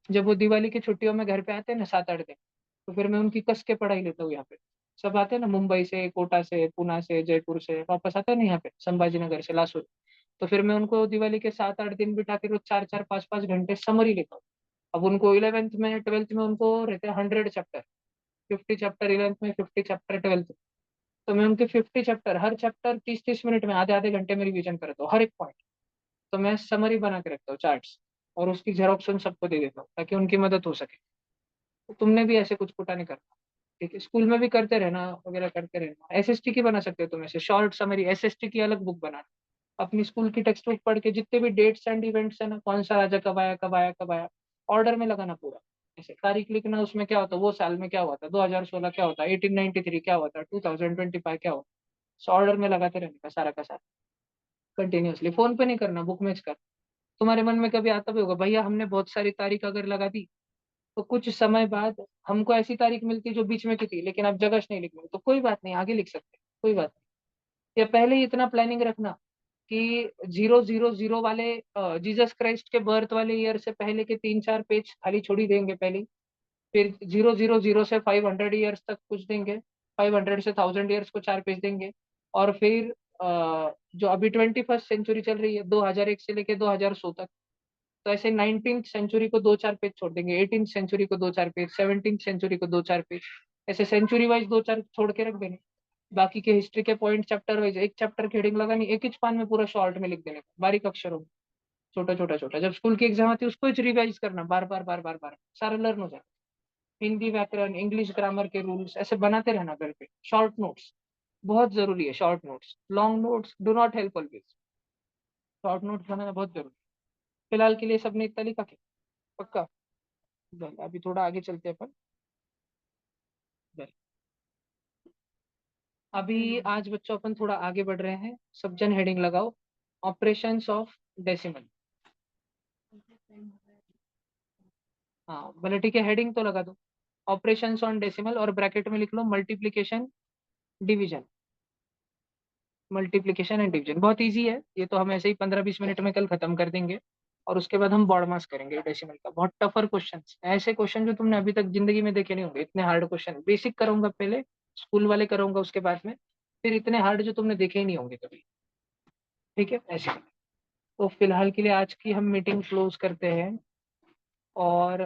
जब वो दिवाली की छुट्टियों में घर पे आते हैं ना 7-8 दिन, तो फिर मैं उनकी कस के पढ़ाई लेता हूँ यहाँ पे। सब आते हैं ना, मुंबई से, कोटा से, पुणे से, जयपुर से वापस आते हैं ना यहाँ पे, संभाजी नगर से, लासुर। तो फिर मैं उनको दिवाली के 7-8 दिन बिठा के रोज 4-4 5-5 घंटे समरी लेता हूँ। अब उनको 11th में 12th में उनको रहते हैं 100 चैप्टर, 50 चैप्टर 11th में, 50 चैप्टर 12th। तो मैं उनके 50 चैप्टर, हर चैप्टर 30-30 मिनट में, आधे आधे घंटे में रिवीजन करता हूँ हर एक पॉइंट। तो मैं समरी बना के रखता हूँ, चार्ट्स, और उसकी जेरोक्स उन सबको दे देता हूँ ताकि उनकी मदद हो सके। तो तुमने भी ऐसे कुछ पुटा नहीं करना। ठीक है। स्कूल में भी करते रहना वगैरह, करते रहना। एसएसटी की बना सकते हो तुम ऐसे शॉर्ट समरी, एसएसटी की अलग बुक बनाना। अपनी स्कूल की टेक्स्ट बुक पढ़ के जितने भी डेट्स एंड इवेंट्स है ना, कौन सा राजा कब आया कब आया कब आया, ऑर्डर में लगाना पूरा। ऐसे तारीख लिखना, उसमें क्या होता है, वो साल में क्या हुआ था, 2016 क्या होता है, 1893 क्या हुआ था, 2025 क्या हुआ। ऑर्डर में लगाते रहने का सारा का सारा, कंटिन्यूअसली। फोन पे नहीं करना, बुक में कर। तुम्हारे मन में कभी आता भी होगा, भैया हमने बहुत सारी तारीख अगर लगा दी तो कुछ समय बाद हमको ऐसी तारीख मिलती जो बीच में की थी, लेकिन अब जगह नहीं लिखनी, तो कोई बात नहीं, आगे लिख सकते हैं, कोई बात नहीं। या पहले ही इतना प्लानिंग रखना कि 000 वाले जीसस क्राइस्ट के बर्थ वाले ईयर से पहले के 3-4 पेज खाली छोड़ ही देंगे पहले ही। फिर 000 से 500 ईयर्स तक कुछ देंगे, 500 से 1000 ईयर्स को 4 पेज देंगे। और फिर जो अभी 21st सेंचुरी चल रही है 2001 से लेके 2100 तक, तो ऐसे 19th सेंचुरी को 2-4 पेज छोड़ देंगे, 18th सेंचुरी को 2-4 पेज, 17th सेंचुरी को 2-4 पेज, ऐसे सेंचुरी वाइज 2-4 छोड़ के रख देंगे। बाकी के हिस्ट्री के पॉइंट चैप्टर वाइज एक चैप्टर की हेडिंग लगानी, एक ही पान में पूरा शॉर्ट में लिख देने का, बारीक अक्षरों में, छोटा छोटा छोटा। जब स्कूल की एग्जाम आती है उसको रिवाइज करना बार बार बार बार बार, सारा लर्न हो जाए। हिंदी व्याकरण, इंग्लिश ग्रामर के रूल्स ऐसे बनाते रहना घर पे। शॉर्ट नोट्स बहुत जरूरी है, short notes, long notes do not help always, short notes बनाना बहुत जरूरी है। फिलहाल के लिए सबने इतना लिखा क्या? पक्का? चल, अभी थोड़ा आगे चलते हैं अपन। चल, अभी आज बच्चों अपन थोड़ा आगे बढ़ रहे हैं, सब जन हेडिंग लगाओ, ऑपरेशंस ऑफ डेसिमल। हाँ बोले ठीक है, हेडिंग तो लगा दो, ऑपरेशंस ऑन डेसिमल, और ब्रैकेट में लिख लो multiplication division. Multiplication and division बहुत इजी है, ये तो हम ऐसे ही 15-20 मिनट में कल खत्म कर देंगे। और उसके बाद हम बॉड मास करेंगे डेसिमल का। बहुत टफर क्वेश्चन, ऐसे क्वेश्चन जो तुमने अभी तक जिंदगी में देखे नहीं होंगे, इतने हार्ड क्वेश्चन। बेसिक करूंगा पहले, स्कूल वाले करूंगा उसके बाद में, फिर इतने हार्ड जो तुमने देखे ही नहीं होंगे कभी। ठीक है ऐसे। तो फिलहाल के लिए आज की हम मीटिंग क्लोज करते हैं। और